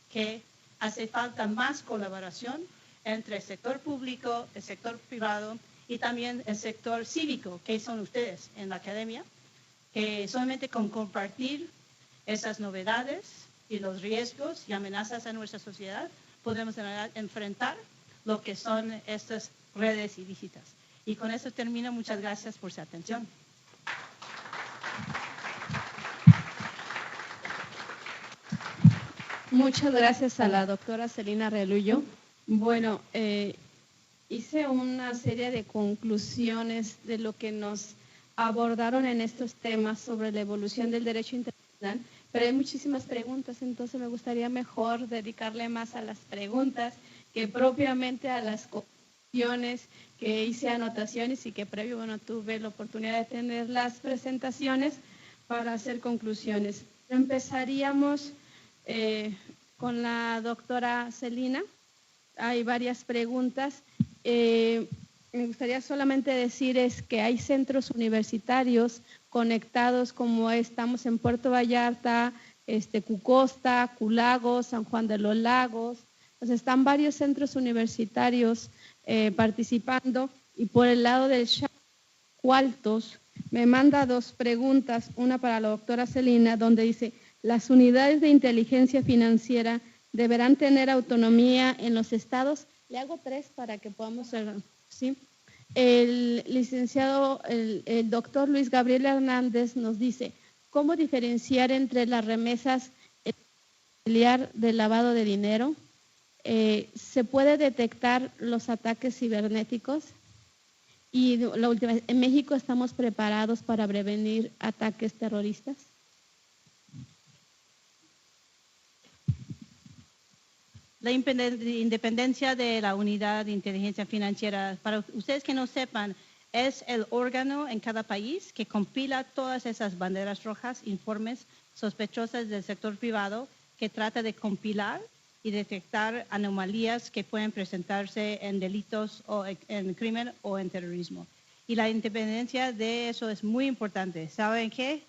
[SPEAKER 5] que hace falta más colaboración entre el sector público, el sector privado y también el sector cívico, que son ustedes en la academia, que solamente con compartir esas novedades y los riesgos y amenazas a nuestra sociedad podemos enfrentar lo que son estas redes ilícitas. Y con eso termino. Muchas gracias por su atención.
[SPEAKER 2] Muchas gracias a la doctora Celina Relullo. Bueno, hice una serie de conclusiones de lo que nos abordaron en estos temas sobre la evolución del derecho internacional, pero hay muchísimas preguntas, entonces me gustaría mejor dedicarle más a las preguntas que propiamente a las conclusiones, que hice anotaciones y que previo, bueno, tuve la oportunidad de tener las presentaciones para hacer conclusiones. Empezaríamos con la doctora Celina. Hay varias preguntas. Me gustaría solamente decir que hay centros universitarios conectados, como estamos en Puerto Vallarta, Cucosta, Culagos, San Juan de los Lagos. Entonces están varios centros universitarios participando. Y por el lado del chat, Cualtos me manda dos preguntas, una para la doctora Celina, donde dice: ¿las unidades de inteligencia financiera deberán tener autonomía en los estados? Le hago tres para que podamos ver, ¿sí? El licenciado, el doctor Luis Gabriel Hernández nos dice: ¿cómo diferenciar entre las remesas del lavado de dinero? ¿Se puede detectar los ataques cibernéticos? Y la última, ¿en México estamos preparados para prevenir ataques terroristas?
[SPEAKER 5] La independencia de la unidad de inteligencia financiera, para ustedes que no sepan, es el órgano en cada país que compila todas esas banderas rojas, informes sospechosas del sector privado, que trata de compilar y detectar anomalías que pueden presentarse en delitos o en crimen o en terrorismo. Y la independencia de eso es muy importante. ¿Saben qué?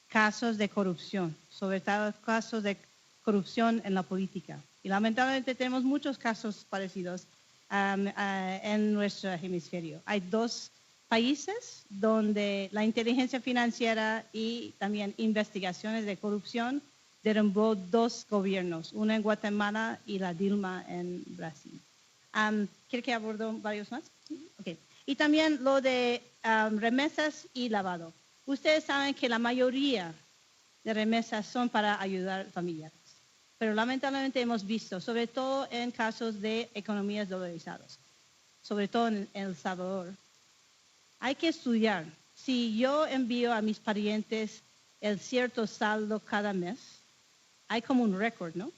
[SPEAKER 5] Casos de corrupción, sobre todo casos de corrupción en la política. Y lamentablemente tenemos muchos casos parecidos en nuestro hemisferio. Hay dos países donde la inteligencia financiera y también investigaciones de corrupción derrumbó dos gobiernos, uno en Guatemala y la Dilma en Brasil. ¿Quiere que abordo varios más? Okay. Y también lo de remesas y lavado. Ustedes saben que la mayoría de remesas son para ayudar familiares, pero lamentablemente hemos visto, sobre todo en casos de economías dolarizadas, sobre todo en El Salvador, hay que estudiar. Si yo envío a mis parientes el cierto saldo cada mes, hay como un récord, ¿no?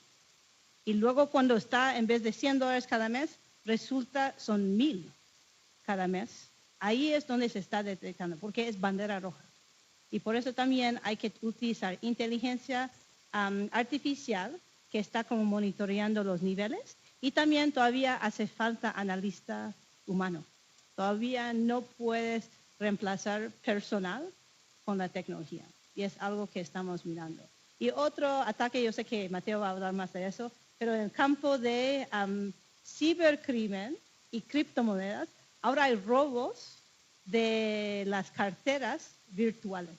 [SPEAKER 5] Y luego cuando está, en vez de $100 cada mes, resulta son 1,000 cada mes. Ahí es donde se está detectando, porque es bandera roja. Y por eso también hay que utilizar inteligencia artificial, que está como monitoreando los niveles. Y también todavía hace falta analistas humano. Todavía no puedes reemplazar personal con la tecnología. Y es algo que estamos mirando. Y otro ataque, yo sé que Mateo va a hablar más de eso, pero en el campo de cibercrimen y criptomonedas, ahora hay robos de las carteras virtuales.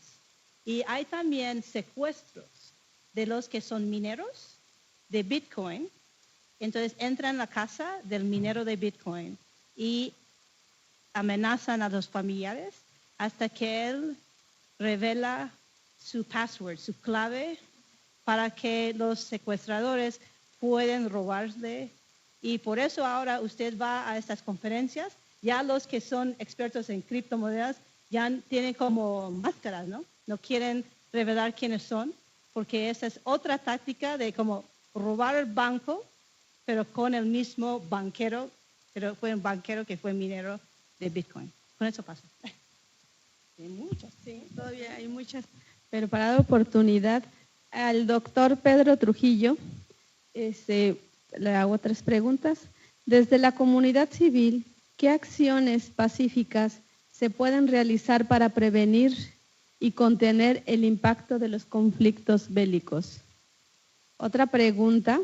[SPEAKER 5] Y hay también secuestros de los que son mineros de Bitcoin. Entonces entran a la casa del minero de Bitcoin y amenazan a los familiares hasta que él revela su password, su clave, para que los secuestradores puedan robarle. Y por eso ahora usted va a estas conferencias, ya los que son expertos en criptomonedas ya tienen como máscaras, ¿no? No quieren revelar quiénes son, porque esa es otra táctica de como robar el banco, pero con el mismo banquero, pero fue un banquero que fue minero de Bitcoin. Con eso pasa. Hay muchas.
[SPEAKER 2] Sí, todavía hay muchas. Pero para dar oportunidad al doctor Pedro Trujillo, le hago 3 preguntas. Desde la comunidad civil, ¿qué acciones pacíficas se pueden realizar para prevenir y contener el impacto de los conflictos bélicos? Otra pregunta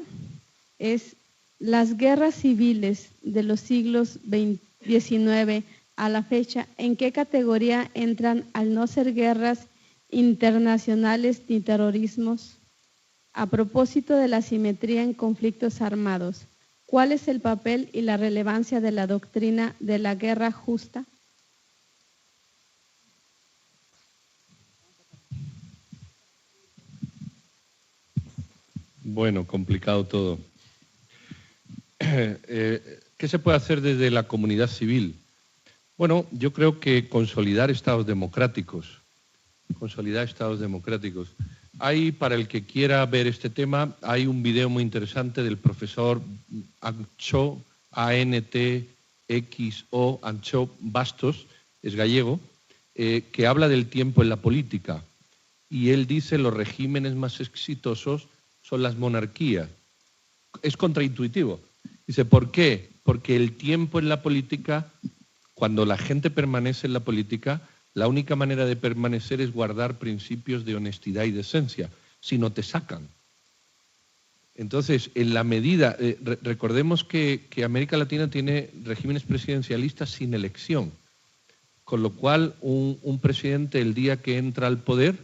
[SPEAKER 2] es, las guerras civiles de los siglos XIX a la fecha, ¿en qué categoría entran al no ser guerras internacionales ni terrorismos? A propósito de la simetría en conflictos armados, ¿cuál es el papel y la relevancia de la doctrina de la guerra justa?
[SPEAKER 3] Bueno, complicado todo. ¿Qué se puede hacer desde la comunidad civil? Bueno, yo creo que consolidar estados democráticos. Hay, para el que quiera ver este tema, hay un video muy interesante del profesor Ancho, A-N-T-X-O, Ancho Bastos, es gallego, que habla del tiempo en la política. Y él dice los regímenes más exitosos son las monarquías. Es contraintuitivo. Dice, ¿por qué? Porque el tiempo en la política, cuando la gente permanece en la política, la única manera de permanecer es guardar principios de honestidad y decencia, si no te sacan. Entonces, en la medida, recordemos que América Latina tiene regímenes presidencialistas sin elección, con lo cual un presidente el día que entra al poder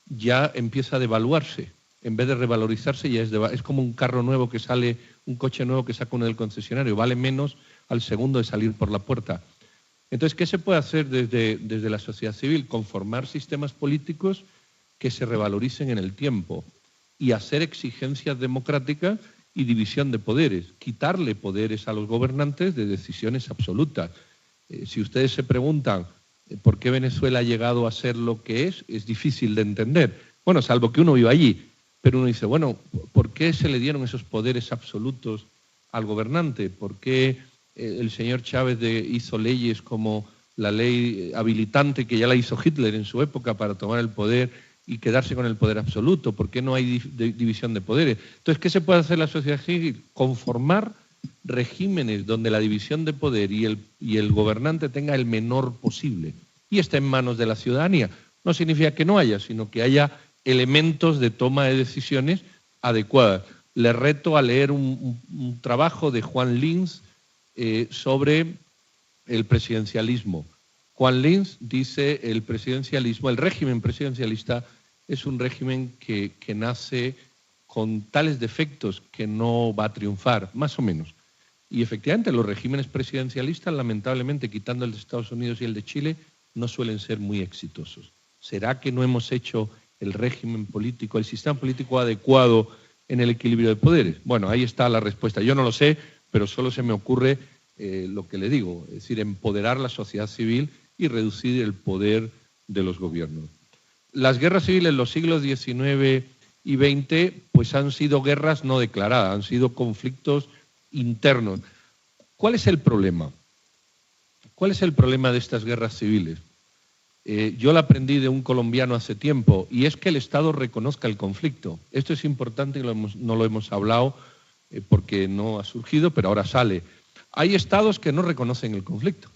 [SPEAKER 3] ya empieza a devaluarse. En vez de revalorizarse, ya es como un carro nuevo que sale, un coche nuevo que saca uno del concesionario, vale menos al segundo de salir por la puerta. Entonces, ¿qué se puede hacer desde la sociedad civil? Conformar sistemas políticos que se revaloricen en el tiempo y hacer exigencias democráticas y división de poderes, quitarle poderes a los gobernantes de decisiones absolutas. Si ustedes se preguntan por qué Venezuela ha llegado a ser lo que es difícil de entender. Bueno, salvo que uno viva allí. Pero uno dice, bueno, ¿por qué se le dieron esos poderes absolutos al gobernante? ¿Por qué el señor Chávez hizo leyes como la ley habilitante que ya la hizo Hitler en su época para tomar el poder y quedarse con el poder absoluto? ¿Por qué no hay división de poderes? Entonces, ¿qué se puede hacer en la sociedad civil? Conformar regímenes donde la división de poder y el gobernante tenga el menor posible y esté en manos de la ciudadanía. No significa que no haya, sino que haya elementos de toma de decisiones adecuadas. Les reto a leer un trabajo de Juan Lins sobre el presidencialismo. Juan Lins dice el régimen presidencialista es un régimen que nace con tales defectos que no va a triunfar, más o menos. Y efectivamente los regímenes presidencialistas, lamentablemente, quitando el de Estados Unidos y el de Chile, no suelen ser muy exitosos. ¿Será que no hemos hecho el régimen político, el sistema político adecuado en el equilibrio de poderes? Bueno, ahí está la respuesta. Yo no lo sé, pero solo se me ocurre lo que le digo, es decir, empoderar la sociedad civil y reducir el poder de los gobiernos. Las guerras civiles en los siglos XIX y XX pues han sido guerras no declaradas, han sido conflictos internos. ¿Cuál es el problema? ¿Cuál es el problema de estas guerras civiles? Yo lo aprendí de un colombiano hace tiempo, y es que el Estado reconozca el conflicto. Esto es importante y no lo hemos hablado porque no ha surgido, pero ahora sale. hay estados que no reconocen el conflicto.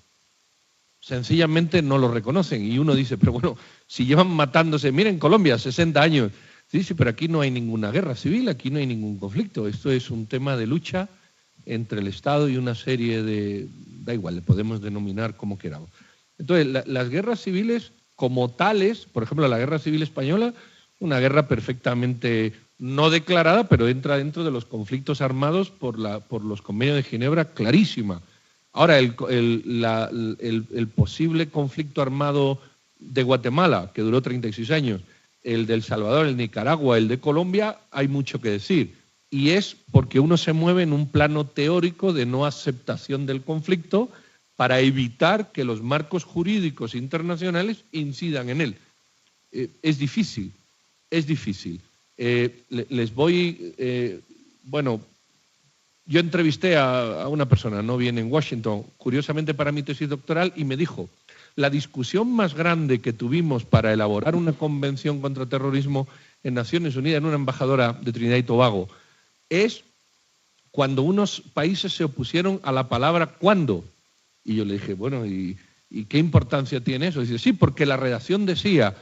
[SPEAKER 3] Sencillamente no lo reconocen. Y uno dice, pero bueno, si llevan matándose, miren Colombia, 60 años. Sí, pero aquí no hay ninguna guerra civil, aquí no hay ningún conflicto. Esto es un tema de lucha entre el Estado y una serie de... Da igual, le podemos denominar como queramos. Entonces, las guerras civiles como tales, por ejemplo, la Guerra Civil Española, una guerra perfectamente no declarada, pero entra dentro de los conflictos armados por los convenios de Ginebra, clarísima. Ahora, el posible conflicto armado de Guatemala, que duró 36 años, el de El Salvador, el de Nicaragua, el de Colombia, hay mucho que decir. Y es porque uno se mueve en un plano teórico de no aceptación del conflicto para evitar que los marcos jurídicos internacionales incidan en él. Es difícil, es difícil. Bueno, yo entrevisté a una persona, no bien en Washington, curiosamente para mi tesis doctoral, y me dijo, la discusión más grande que tuvimos para elaborar una convención contra terrorismo en Naciones Unidas, en una embajadora de Trinidad y Tobago, es cuando unos países se opusieron a la palabra ¿cuándo? Y yo le dije, bueno, ¿y qué importancia tiene eso? Dice, sí, porque la redacción decía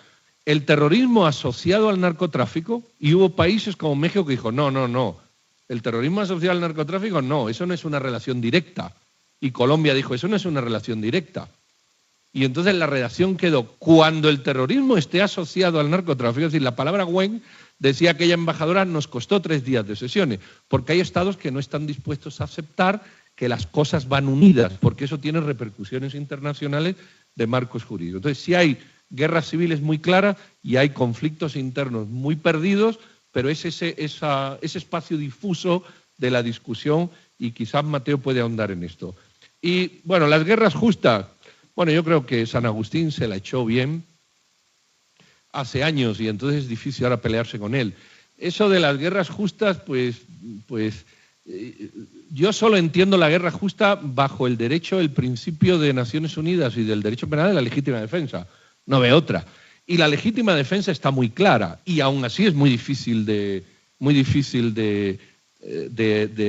[SPEAKER 3] el terrorismo asociado al narcotráfico, y hubo países como México que dijo, no, el terrorismo asociado al narcotráfico, no, eso no es una relación directa. Y Colombia dijo, eso no es una relación directa. Y entonces la redacción quedó, cuando el terrorismo esté asociado al narcotráfico, es decir, la palabra when, decía aquella embajadora, nos costó 3 días de sesiones, porque hay estados que no están dispuestos a aceptar que las cosas van unidas, porque eso tiene repercusiones internacionales de marcos jurídicos. Entonces, sí hay guerras civiles muy claras y hay conflictos internos muy perdidos, pero es ese espacio difuso de la discusión, y quizás Mateo puede ahondar en esto. Y, bueno, las guerras justas. Bueno, yo creo que San Agustín se la echó bien hace años y entonces es difícil ahora pelearse con él. Eso de las guerras justas, yo solo entiendo la guerra justa bajo el derecho, el principio de Naciones Unidas y del derecho penal de la legítima defensa. No veo otra. Y la legítima defensa está muy clara y aún así es muy difícil de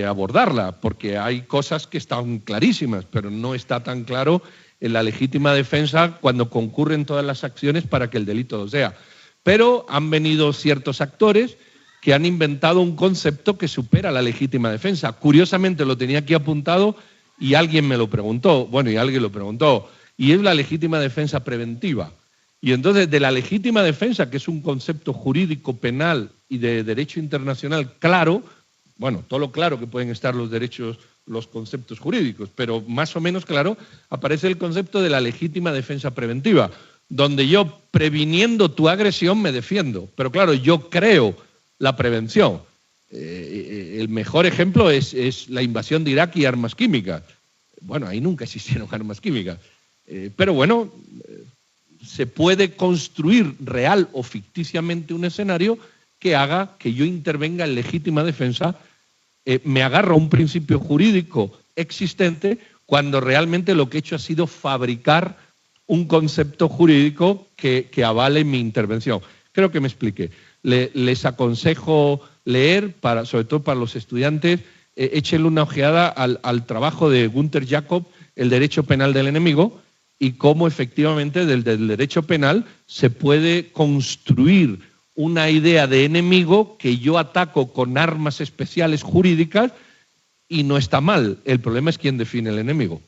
[SPEAKER 3] abordarla, porque hay cosas que están clarísimas, pero no está tan claro en la legítima defensa cuando concurren todas las acciones para que el delito lo sea. Pero han venido ciertos actores que han inventado un concepto que supera la legítima defensa. Curiosamente lo tenía aquí apuntado y alguien me lo preguntó, y es la legítima defensa preventiva. Y entonces de la legítima defensa, que es un concepto jurídico penal y de derecho internacional claro, bueno, todo lo claro que pueden estar los derechos, los conceptos jurídicos, pero más o menos claro, aparece el concepto de la legítima defensa preventiva, donde yo, previniendo tu agresión, me defiendo. Pero claro, yo creo la prevención. El mejor ejemplo es la invasión de Irak y armas químicas. Bueno, ahí nunca existieron armas químicas. Pero bueno, se puede construir real o ficticiamente un escenario que haga que yo intervenga en legítima defensa, me agarro a un principio jurídico existente cuando realmente lo que he hecho ha sido fabricar un concepto jurídico que avale mi intervención. Creo que me expliqué. Les aconsejo leer, sobre todo para los estudiantes, échenle una ojeada al trabajo de Günther Jakob, El derecho penal del enemigo, y cómo efectivamente del derecho penal se puede construir una idea de enemigo que yo ataco con armas especiales jurídicas y no está mal. El problema es quién define el enemigo.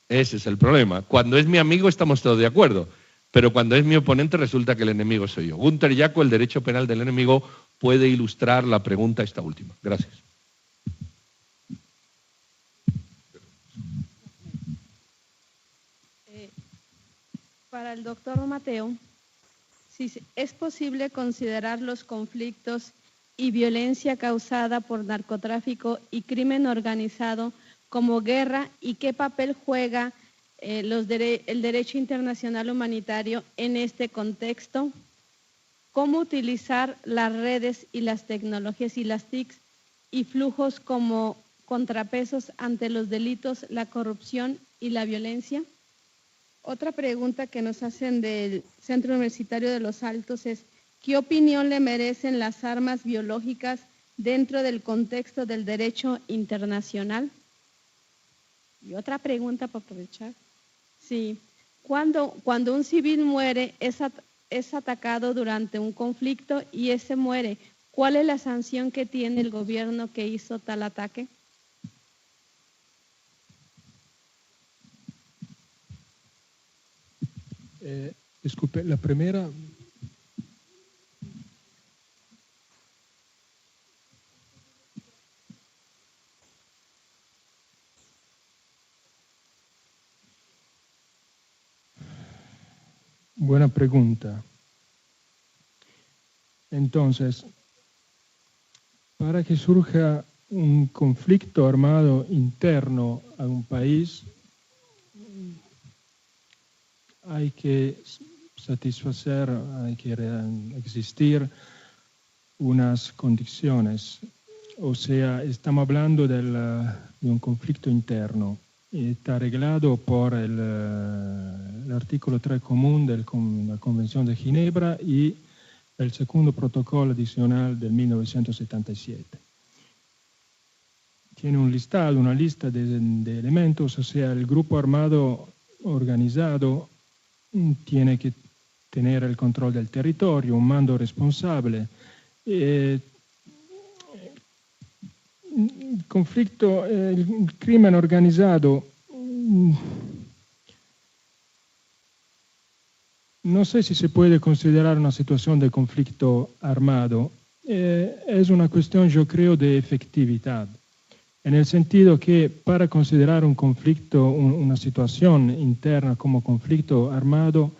[SPEAKER 3] Ese es el problema. Cuando es mi amigo estamos todos de acuerdo, pero cuando es mi oponente resulta que el enemigo soy yo. Günther Jakob, El derecho penal del enemigo, puede ilustrar la pregunta esta última. Gracias.
[SPEAKER 2] Para el doctor Mateo, si es posible considerar los conflictos y violencia causada por narcotráfico y crimen organizado como guerra, y qué papel juega el derecho internacional humanitario en este contexto, cómo utilizar las redes y las tecnologías y las TICs y flujos como contrapesos ante los delitos, la corrupción y la violencia. Otra pregunta que nos hacen del Centro Universitario de Los Altos es, ¿qué opinión le merecen las armas biológicas dentro del contexto del derecho internacional? Y otra pregunta para aprovechar. Sí, cuando un civil muere, es atacado durante un conflicto y ese muere, ¿cuál es la sanción que tiene el gobierno que hizo tal ataque?
[SPEAKER 4] Disculpe, la primera... Buena pregunta. Entonces, para que surja un conflicto armado interno a un país, hay que satisfacer, hay que existir unas condiciones. O sea, estamos hablando de un conflicto interno. Está reglado por el artículo 3 común de la Convención de Ginebra y el segundo protocolo adicional del 1977. Tiene un listado, una lista de elementos, o sea, el grupo armado organizado tiene que tener el control del territorio, un mando responsable. El conflicto, el crimen organizado, no sé si se puede considerar una situación de conflicto armado. Es una cuestión, yo creo, de efectividad. En el sentido que para considerar un conflicto, una situación interna como conflicto armado,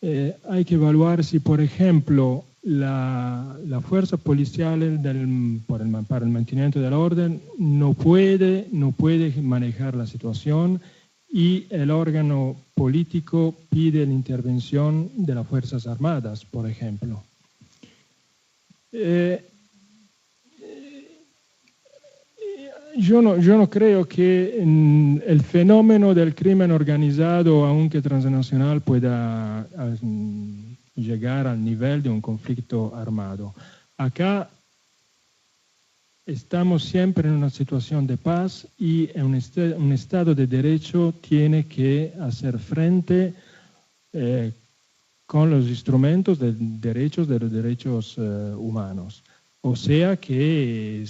[SPEAKER 4] hay que evaluar si, por ejemplo, la fuerza policial para el mantenimiento del orden no puede manejar la situación y el órgano político pide la intervención de las Fuerzas Armadas, por ejemplo. Yo no creo que el fenómeno del crimen organizado, aunque transnacional, pueda llegar al nivel de un conflicto armado. Acá estamos siempre en una situación de paz y un Estado de Derecho tiene que hacer frente con los instrumentos de los derechos humanos. O sea que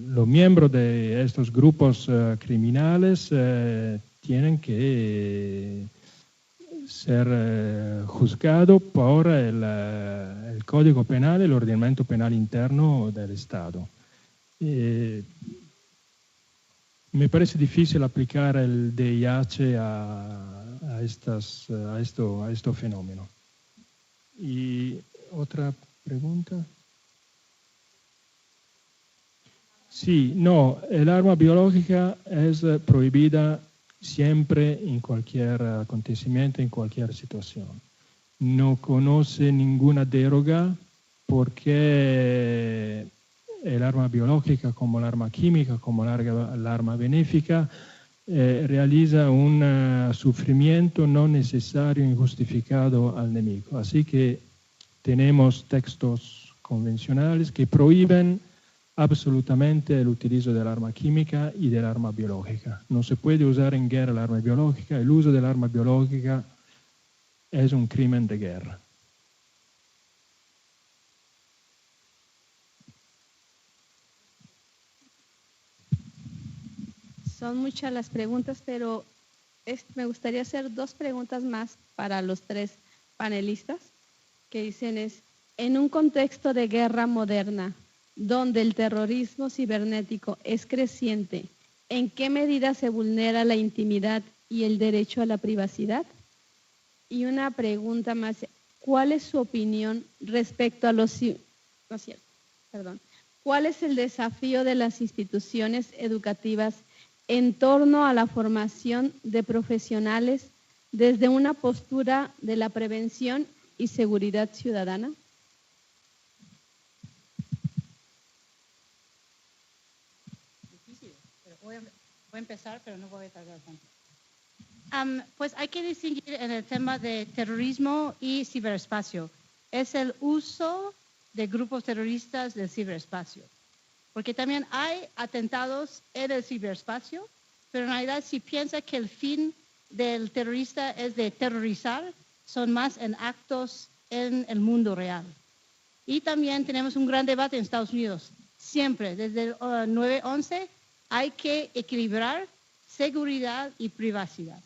[SPEAKER 4] los miembros de estos grupos criminales tienen que ser juzgados por el Código Penal, el ordenamiento penal interno del Estado. Me parece difícil aplicar el DIH a este fenómeno. ¿Y otra pregunta? Sí, no, el arma biológica es prohibida siempre en cualquier acontecimiento, en cualquier situación. No conoce ninguna deroga porque el arma biológica, como el arma química, como el arma benéfica, realiza un sufrimiento no necesario, injustificado al enemigo. Así que tenemos textos convencionales que prohíben absolutamente el utilizo del arma química y del arma biológica. No se puede usar en guerra el arma biológica. El uso del arma biológica es un crimen de guerra.
[SPEAKER 2] Son muchas las preguntas, pero me gustaría hacer dos preguntas más para los tres panelistas, que dicen en un contexto de guerra moderna, donde el terrorismo cibernético es creciente, ¿en qué medida se vulnera la intimidad y el derecho a la privacidad? Y una pregunta más, ¿cuál es su opinión respecto a ¿Cuál es el desafío de las instituciones educativas en torno a la formación de profesionales desde una postura de la prevención y seguridad ciudadana?
[SPEAKER 5] Voy a empezar, pero no voy a tardar tanto. Pues hay que distinguir en el tema de terrorismo y ciberespacio. Es el uso de grupos terroristas del ciberespacio. Porque también hay atentados en el ciberespacio
[SPEAKER 6] pero en realidad si piensa que el fin del terrorista es de terrorizar, son más en actos en el mundo real. Y también tenemos un gran debate en Estados Unidos. Siempre, desde el 9/11, hay que equilibrar seguridad y privacidad.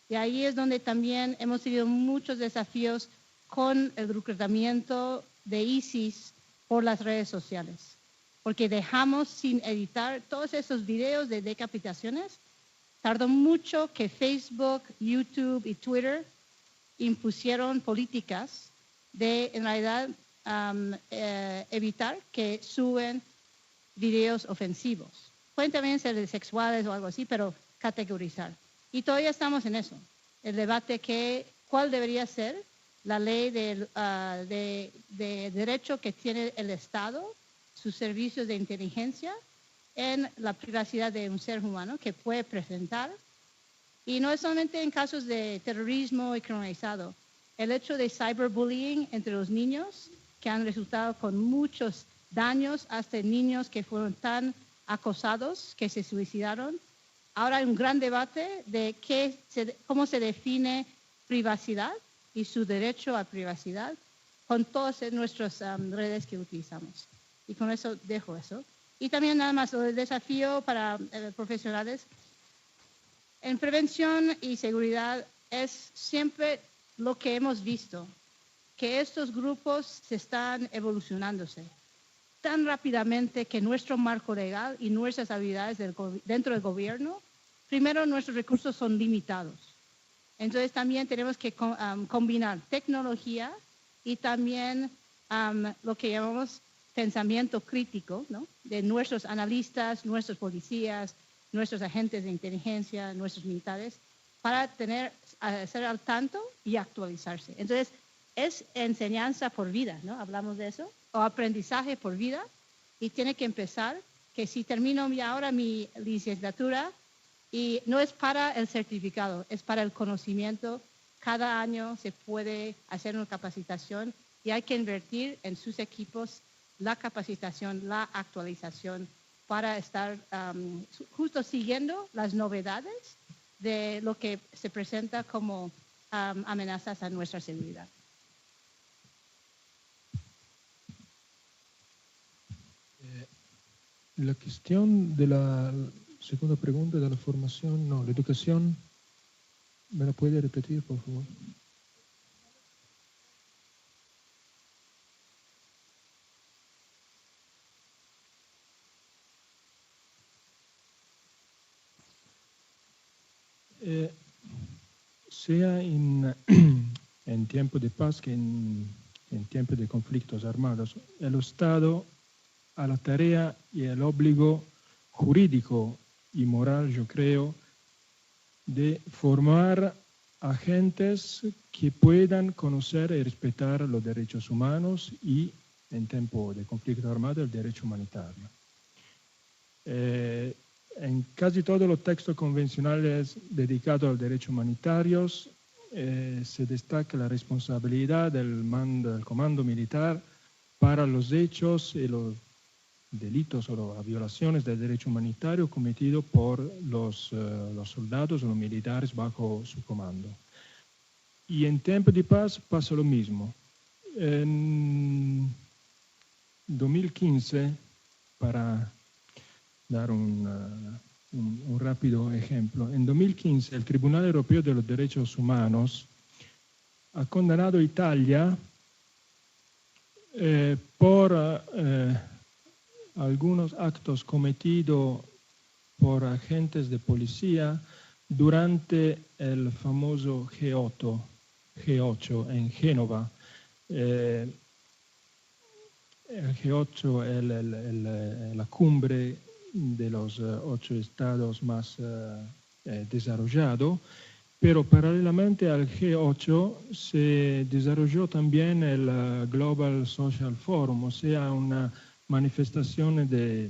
[SPEAKER 6] Y ahí es donde también hemos tenido muchos desafíos con el reclutamiento de ISIS por las redes sociales. Porque dejamos sin editar todos esos videos de decapitaciones. Tardó mucho que Facebook, YouTube y Twitter impusieron políticas de, en realidad, evitar que suben videos ofensivos. Pueden también ser sexuales o algo así, pero categorizar. Y todavía estamos en eso. El debate cuál debería ser la ley de derecho que tiene el Estado, sus servicios de inteligencia, en la privacidad de un ser humano que puede presentar. Y no es solamente en casos de terrorismo y criminalizado. El hecho de cyberbullying entre los niños, que han resultado con muchos daños, hasta niños que fueron tan acosados que se suicidaron. Ahora hay un gran debate de cómo se define privacidad y su derecho a privacidad con todas nuestras redes que utilizamos. Y con eso dejo eso. Y también nada más el desafío para profesionales. En prevención y seguridad es siempre lo que hemos visto, que estos grupos se están evolucionándose tan rápidamente que nuestro marco legal y nuestras habilidades dentro del gobierno, primero nuestros recursos son limitados. Entonces también tenemos que combinar tecnología y también lo que llamamos pensamiento crítico, ¿no? De nuestros analistas, nuestros policías, nuestros agentes de inteligencia, nuestros militares, para ser al tanto y actualizarse. Entonces, es enseñanza por vida, ¿no? Hablamos de eso, o aprendizaje por vida, y tiene que empezar que si termino ahora mi licenciatura, y no es para el certificado, es para el conocimiento. Cada año se puede hacer una capacitación y hay que invertir en sus equipos la capacitación, la actualización para estar justo siguiendo las novedades de lo que se presenta como amenazas a nuestra seguridad.
[SPEAKER 4] La cuestión de la segunda pregunta de la formación, no, la educación, ¿me la puede repetir, por favor? Sea en tiempo de paz que en tiempo de conflictos armados, el Estado a la tarea y el obligo jurídico y moral, yo creo, de formar agentes que puedan conocer y respetar los derechos humanos y, en tiempo de conflicto armado, el derecho humanitario. En casi todos los textos convencionales dedicados al derecho humanitario se destaca la responsabilidad del comando militar para los hechos y los delitos o las violaciones del derecho humanitario cometidos por los soldados o los militares bajo su comando. Y en tiempo de paz pasa lo mismo. En 2015, para dar un rápido ejemplo, en 2015 el Tribunal Europeo de los Derechos Humanos ha condenado a Italia por algunos actos cometidos por agentes de policía durante el famoso G8 en Génova. El G8 es la cumbre de los 8 estados más desarrollados, pero paralelamente al G8 se desarrolló también el Global Social Forum, o sea, una manifestación de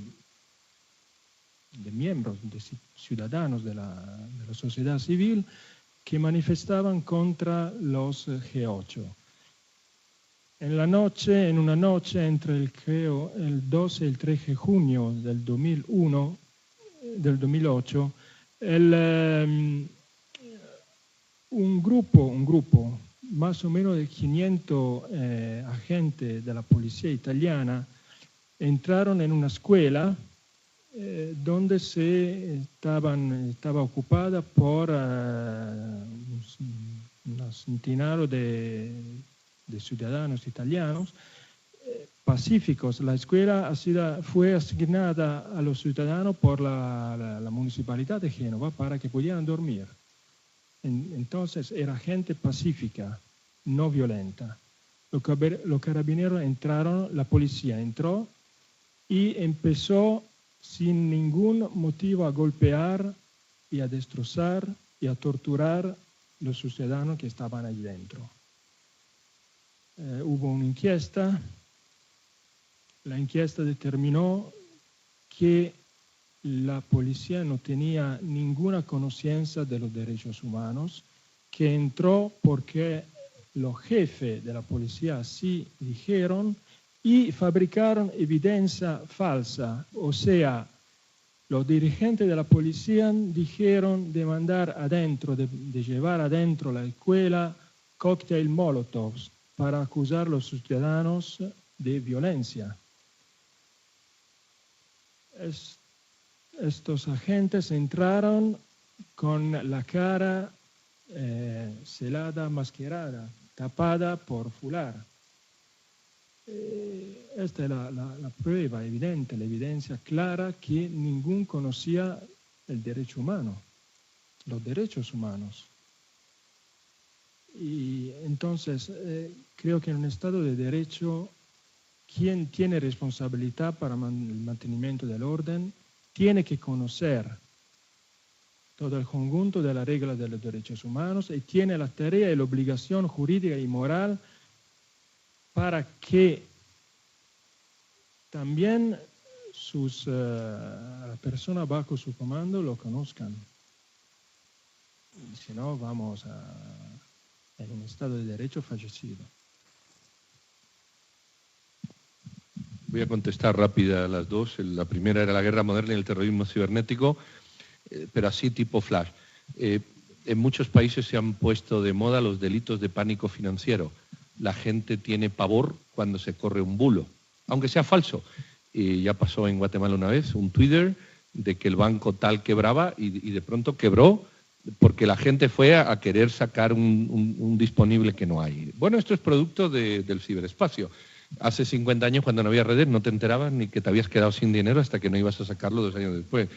[SPEAKER 4] miembros, de ciudadanos de la sociedad civil que manifestaban contra los G8. En una noche entre el 12 y el 13 de junio del 2008, Un grupo más o menos de 500 agentes de la policía italiana entraron en una escuela donde estaba ocupada por un centenar de ciudadanos italianos pacíficos. La escuela fue asignada a los ciudadanos por la municipalidad de Génova para que pudieran dormir. Entonces era gente pacífica, no violenta. Los carabineros entraron, la policía entró y empezó sin ningún motivo a golpear y a destrozar y a torturar los ciudadanos que estaban ahí dentro. Hubo una inquiesta. La inquiesta determinó que la policía no tenía ninguna conciencia de los derechos humanos, que entró porque los jefes de la policía así dijeron y fabricaron evidencia falsa. O sea, los dirigentes de la policía dijeron de mandar adentro, de llevar adentro la escuela cóctel molotov para acusar a los ciudadanos de violencia. Estos agentes entraron con la cara celada, mascarada, tapada por fular. Esta es la prueba evidente, la evidencia clara que ninguno conocía el derecho humano, los derechos humanos. Y entonces creo que en un Estado de Derecho, quien tiene responsabilidad para el mantenimiento del orden tiene que conocer todo el conjunto de las reglas de los derechos humanos y tiene la tarea y la obligación jurídica y moral para que también las personas bajo su comando lo conozcan. Si no, vamos en un Estado de Derecho fallecido.
[SPEAKER 3] Voy a contestar rápida a las dos. La primera era la guerra moderna y el terrorismo cibernético, pero así tipo flash. En muchos países se han puesto de moda los delitos de pánico financiero. La gente tiene pavor cuando se corre un bulo, aunque sea falso. Ya pasó en Guatemala una vez, un Twitter de que el banco tal quebraba y de pronto quebró porque la gente fue a querer sacar un disponible que no hay. Bueno, esto es producto del ciberespacio. Hace 50 años, cuando no había redes, no te enterabas ni que te habías quedado sin dinero hasta que no ibas a sacarlo 2 años después.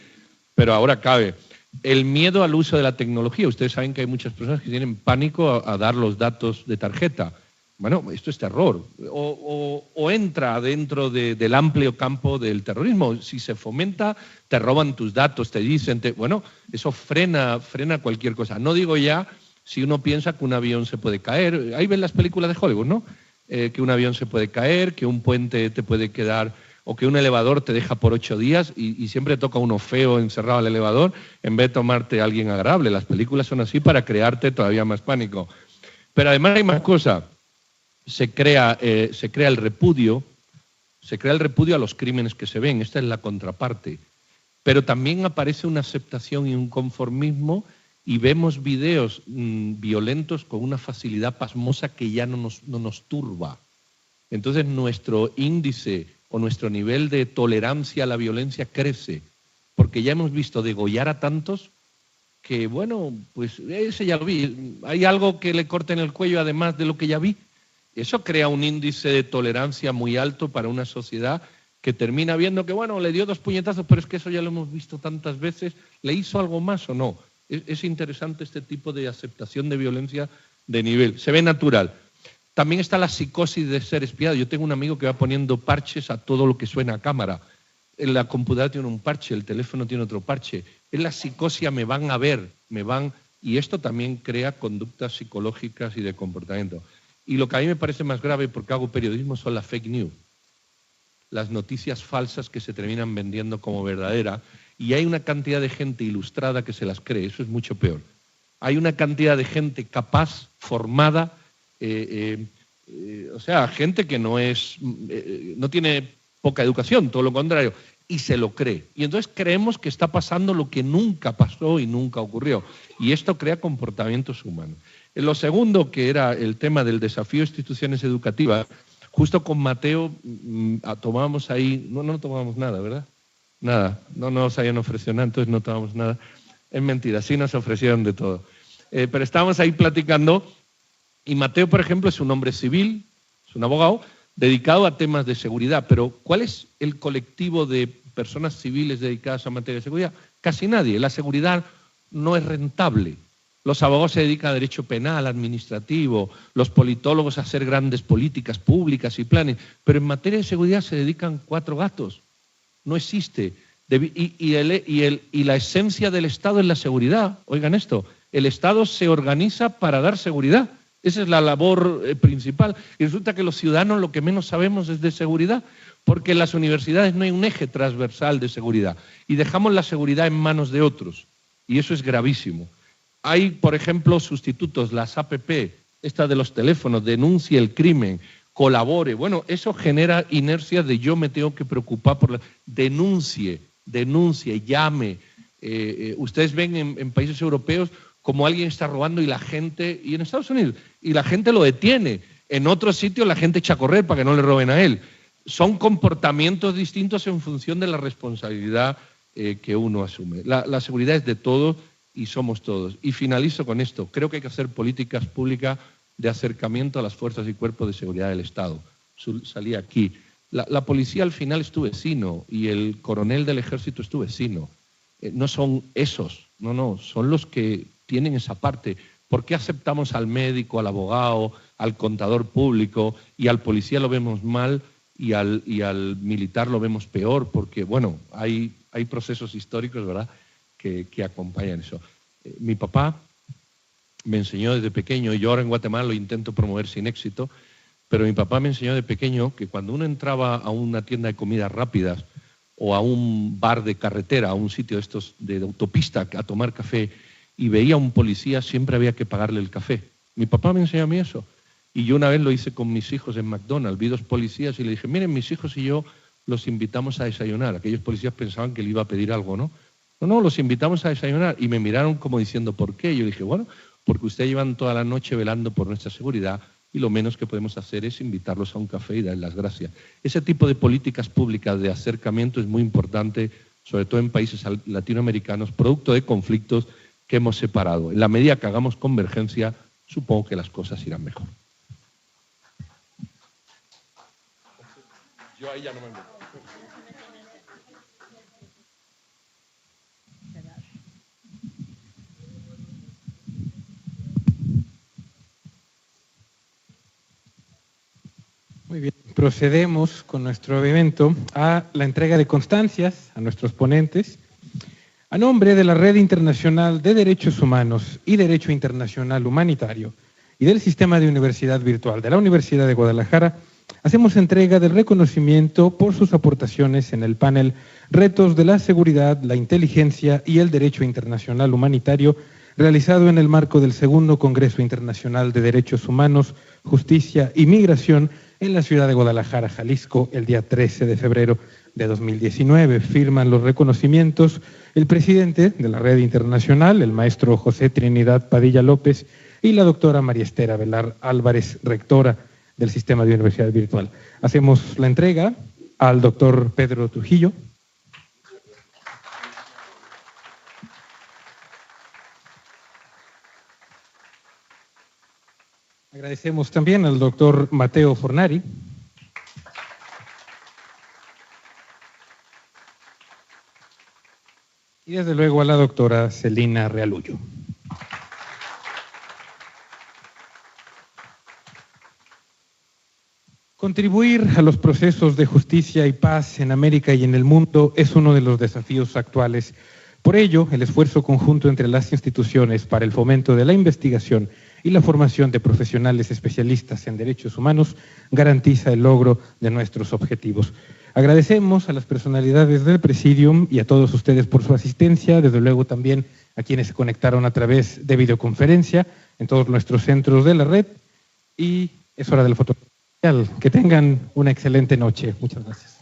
[SPEAKER 3] Pero ahora cabe. El miedo al uso de la tecnología. Ustedes saben que hay muchas personas que tienen pánico a dar los datos de tarjeta. Bueno, esto es terror. O entra dentro del amplio campo del terrorismo. Si se fomenta, te roban tus datos, te dicen... Bueno, eso frena cualquier cosa. No digo ya si uno piensa que un avión se puede caer. Ahí ven las películas de Hollywood, ¿no? Que un avión se puede caer, que un puente te puede quedar, o que un elevador te deja por 8 días y siempre toca uno feo encerrado al elevador en vez de tomarte a alguien agradable. Las películas son así para crearte todavía más pánico. Pero además hay más cosas. Se crea el repudio a los crímenes que se ven. Esta es la contraparte. Pero también aparece una aceptación y un conformismo y vemos videos violentos con una facilidad pasmosa que ya no nos turba. Entonces nuestro índice o nuestro nivel de tolerancia a la violencia crece, porque ya hemos visto degollar a tantos que, bueno, pues ese ya lo vi. Hay algo que le corte en el cuello además de lo que ya vi. Eso crea un índice de tolerancia muy alto para una sociedad que termina viendo que, bueno, le dio 2 puñetazos, pero es que eso ya lo hemos visto tantas veces. ¿Le hizo algo más o no? Es interesante este tipo de aceptación de violencia de nivel. Se ve natural. También está la psicosis de ser espiado. Yo tengo un amigo que va poniendo parches a todo lo que suena a cámara. En la computadora tiene un parche, el teléfono tiene otro parche. En la psicosis me van a ver, y esto también crea conductas psicológicas y de comportamiento. Y lo que a mí me parece más grave, porque hago periodismo, son las fake news. Las noticias falsas que se terminan vendiendo como verdadera. Y hay una cantidad de gente ilustrada que se las cree, eso es mucho peor. Hay una cantidad de gente capaz, formada, o sea, gente que no tiene poca educación, todo lo contrario, y se lo cree. Y entonces creemos que está pasando lo que nunca pasó y nunca ocurrió. Y esto crea comportamientos humanos. Lo segundo, que era el tema del desafío de instituciones educativas, justo con Mateo tomábamos ahí, no tomábamos nada, ¿verdad? Nada, no nos habían ofrecido nada, entonces no tomamos nada. Es mentira, sí nos ofrecieron de todo. Pero estábamos ahí platicando y Mateo, por ejemplo, es un hombre civil, es un abogado, dedicado a temas de seguridad. Pero ¿cuál es el colectivo de personas civiles dedicadas a materia de seguridad? Casi nadie. La seguridad no es rentable. Los abogados se dedican a derecho penal, administrativo, los politólogos a hacer grandes políticas públicas y planes, pero en materia de seguridad se dedican 4 gatos. No existe. Y la esencia del Estado es la seguridad. Oigan esto, el Estado se organiza para dar seguridad. Esa es la labor principal. Y resulta que los ciudadanos lo que menos sabemos es de seguridad, porque en las universidades no hay un eje transversal de seguridad. Y dejamos la seguridad en manos de otros. Y eso es gravísimo. Hay, por ejemplo, sustitutos, las APP, esta de los teléfonos, denuncie el crimen, colabore. Bueno, eso genera inercia de yo me tengo que preocupar por la... Denuncie, llame. Ustedes ven en países europeos como alguien está robando y la gente... Y en Estados Unidos, y la gente lo detiene. En otros sitios la gente echa a correr para que no le roben a él. Son comportamientos distintos en función de la responsabilidad que uno asume. La seguridad es de todos y somos todos. Y finalizo con esto. Creo que hay que hacer políticas públicas de acercamiento a las fuerzas y cuerpos de seguridad del Estado. Salí aquí. La policía al final es tu vecino y el coronel del ejército es tu vecino. No son esos, no, son los que tienen esa parte. ¿Por qué aceptamos al médico, al abogado, al contador público y al policía lo vemos mal y al militar lo vemos peor? Porque, bueno, hay procesos históricos, ¿verdad?, que acompañan eso. Mi papá me enseñó desde pequeño, y yo ahora en Guatemala lo intento promover sin éxito, pero mi papá me enseñó de pequeño que cuando uno entraba a una tienda de comidas rápidas o a un bar de carretera, a un sitio de estos de autopista a tomar café y veía a un policía, siempre había que pagarle el café. Mi papá me enseñó a mí eso. Y yo una vez lo hice con mis hijos en McDonald's, vi 2 policías y le dije, miren, mis hijos y yo los invitamos a desayunar. Aquellos policías pensaban que le iba a pedir algo, ¿no? No, los invitamos a desayunar. Y me miraron como diciendo, ¿por qué? Yo dije, bueno, porque ustedes llevan toda la noche velando por nuestra seguridad y lo menos que podemos hacer es invitarlos a un café y darles las gracias. Ese tipo de políticas públicas de acercamiento es muy importante, sobre todo en países latinoamericanos, producto de conflictos que hemos separado. En la medida que hagamos convergencia, supongo que las cosas irán mejor. Yo ahí ya no me meto.
[SPEAKER 1] Muy bien, procedemos con nuestro evento a la entrega de constancias a nuestros ponentes. A nombre de la Red Internacional de Derechos Humanos y Derecho Internacional Humanitario y del Sistema de Universidad Virtual de la Universidad de Guadalajara, hacemos entrega del reconocimiento por sus aportaciones en el panel Retos de la Seguridad, la Inteligencia y el Derecho Internacional Humanitario, realizado en el marco del Segundo Congreso Internacional de Derechos Humanos, Justicia y Migración en la ciudad de Guadalajara, Jalisco, el día 13 de febrero de 2019. Firman los reconocimientos el presidente de la Red Internacional, el maestro José Trinidad Padilla López, y la doctora María Esther Velar Álvarez, rectora del Sistema de Universidad Virtual. Hacemos la entrega al doctor Pedro Trujillo. Agradecemos también al doctor Mateo Fornari. Y desde luego a la doctora Celina Realullo. Contribuir a los procesos de justicia y paz en América y en el mundo es uno de los desafíos actuales. Por ello, el esfuerzo conjunto entre las instituciones para el fomento de la investigación y la formación de profesionales especialistas en derechos humanos garantiza el logro de nuestros objetivos. Agradecemos a las personalidades del Presidium y a todos ustedes por su asistencia, desde luego también a quienes se conectaron a través de videoconferencia en todos nuestros centros de la red, y es hora del fotografía. Que tengan una excelente noche. Muchas gracias.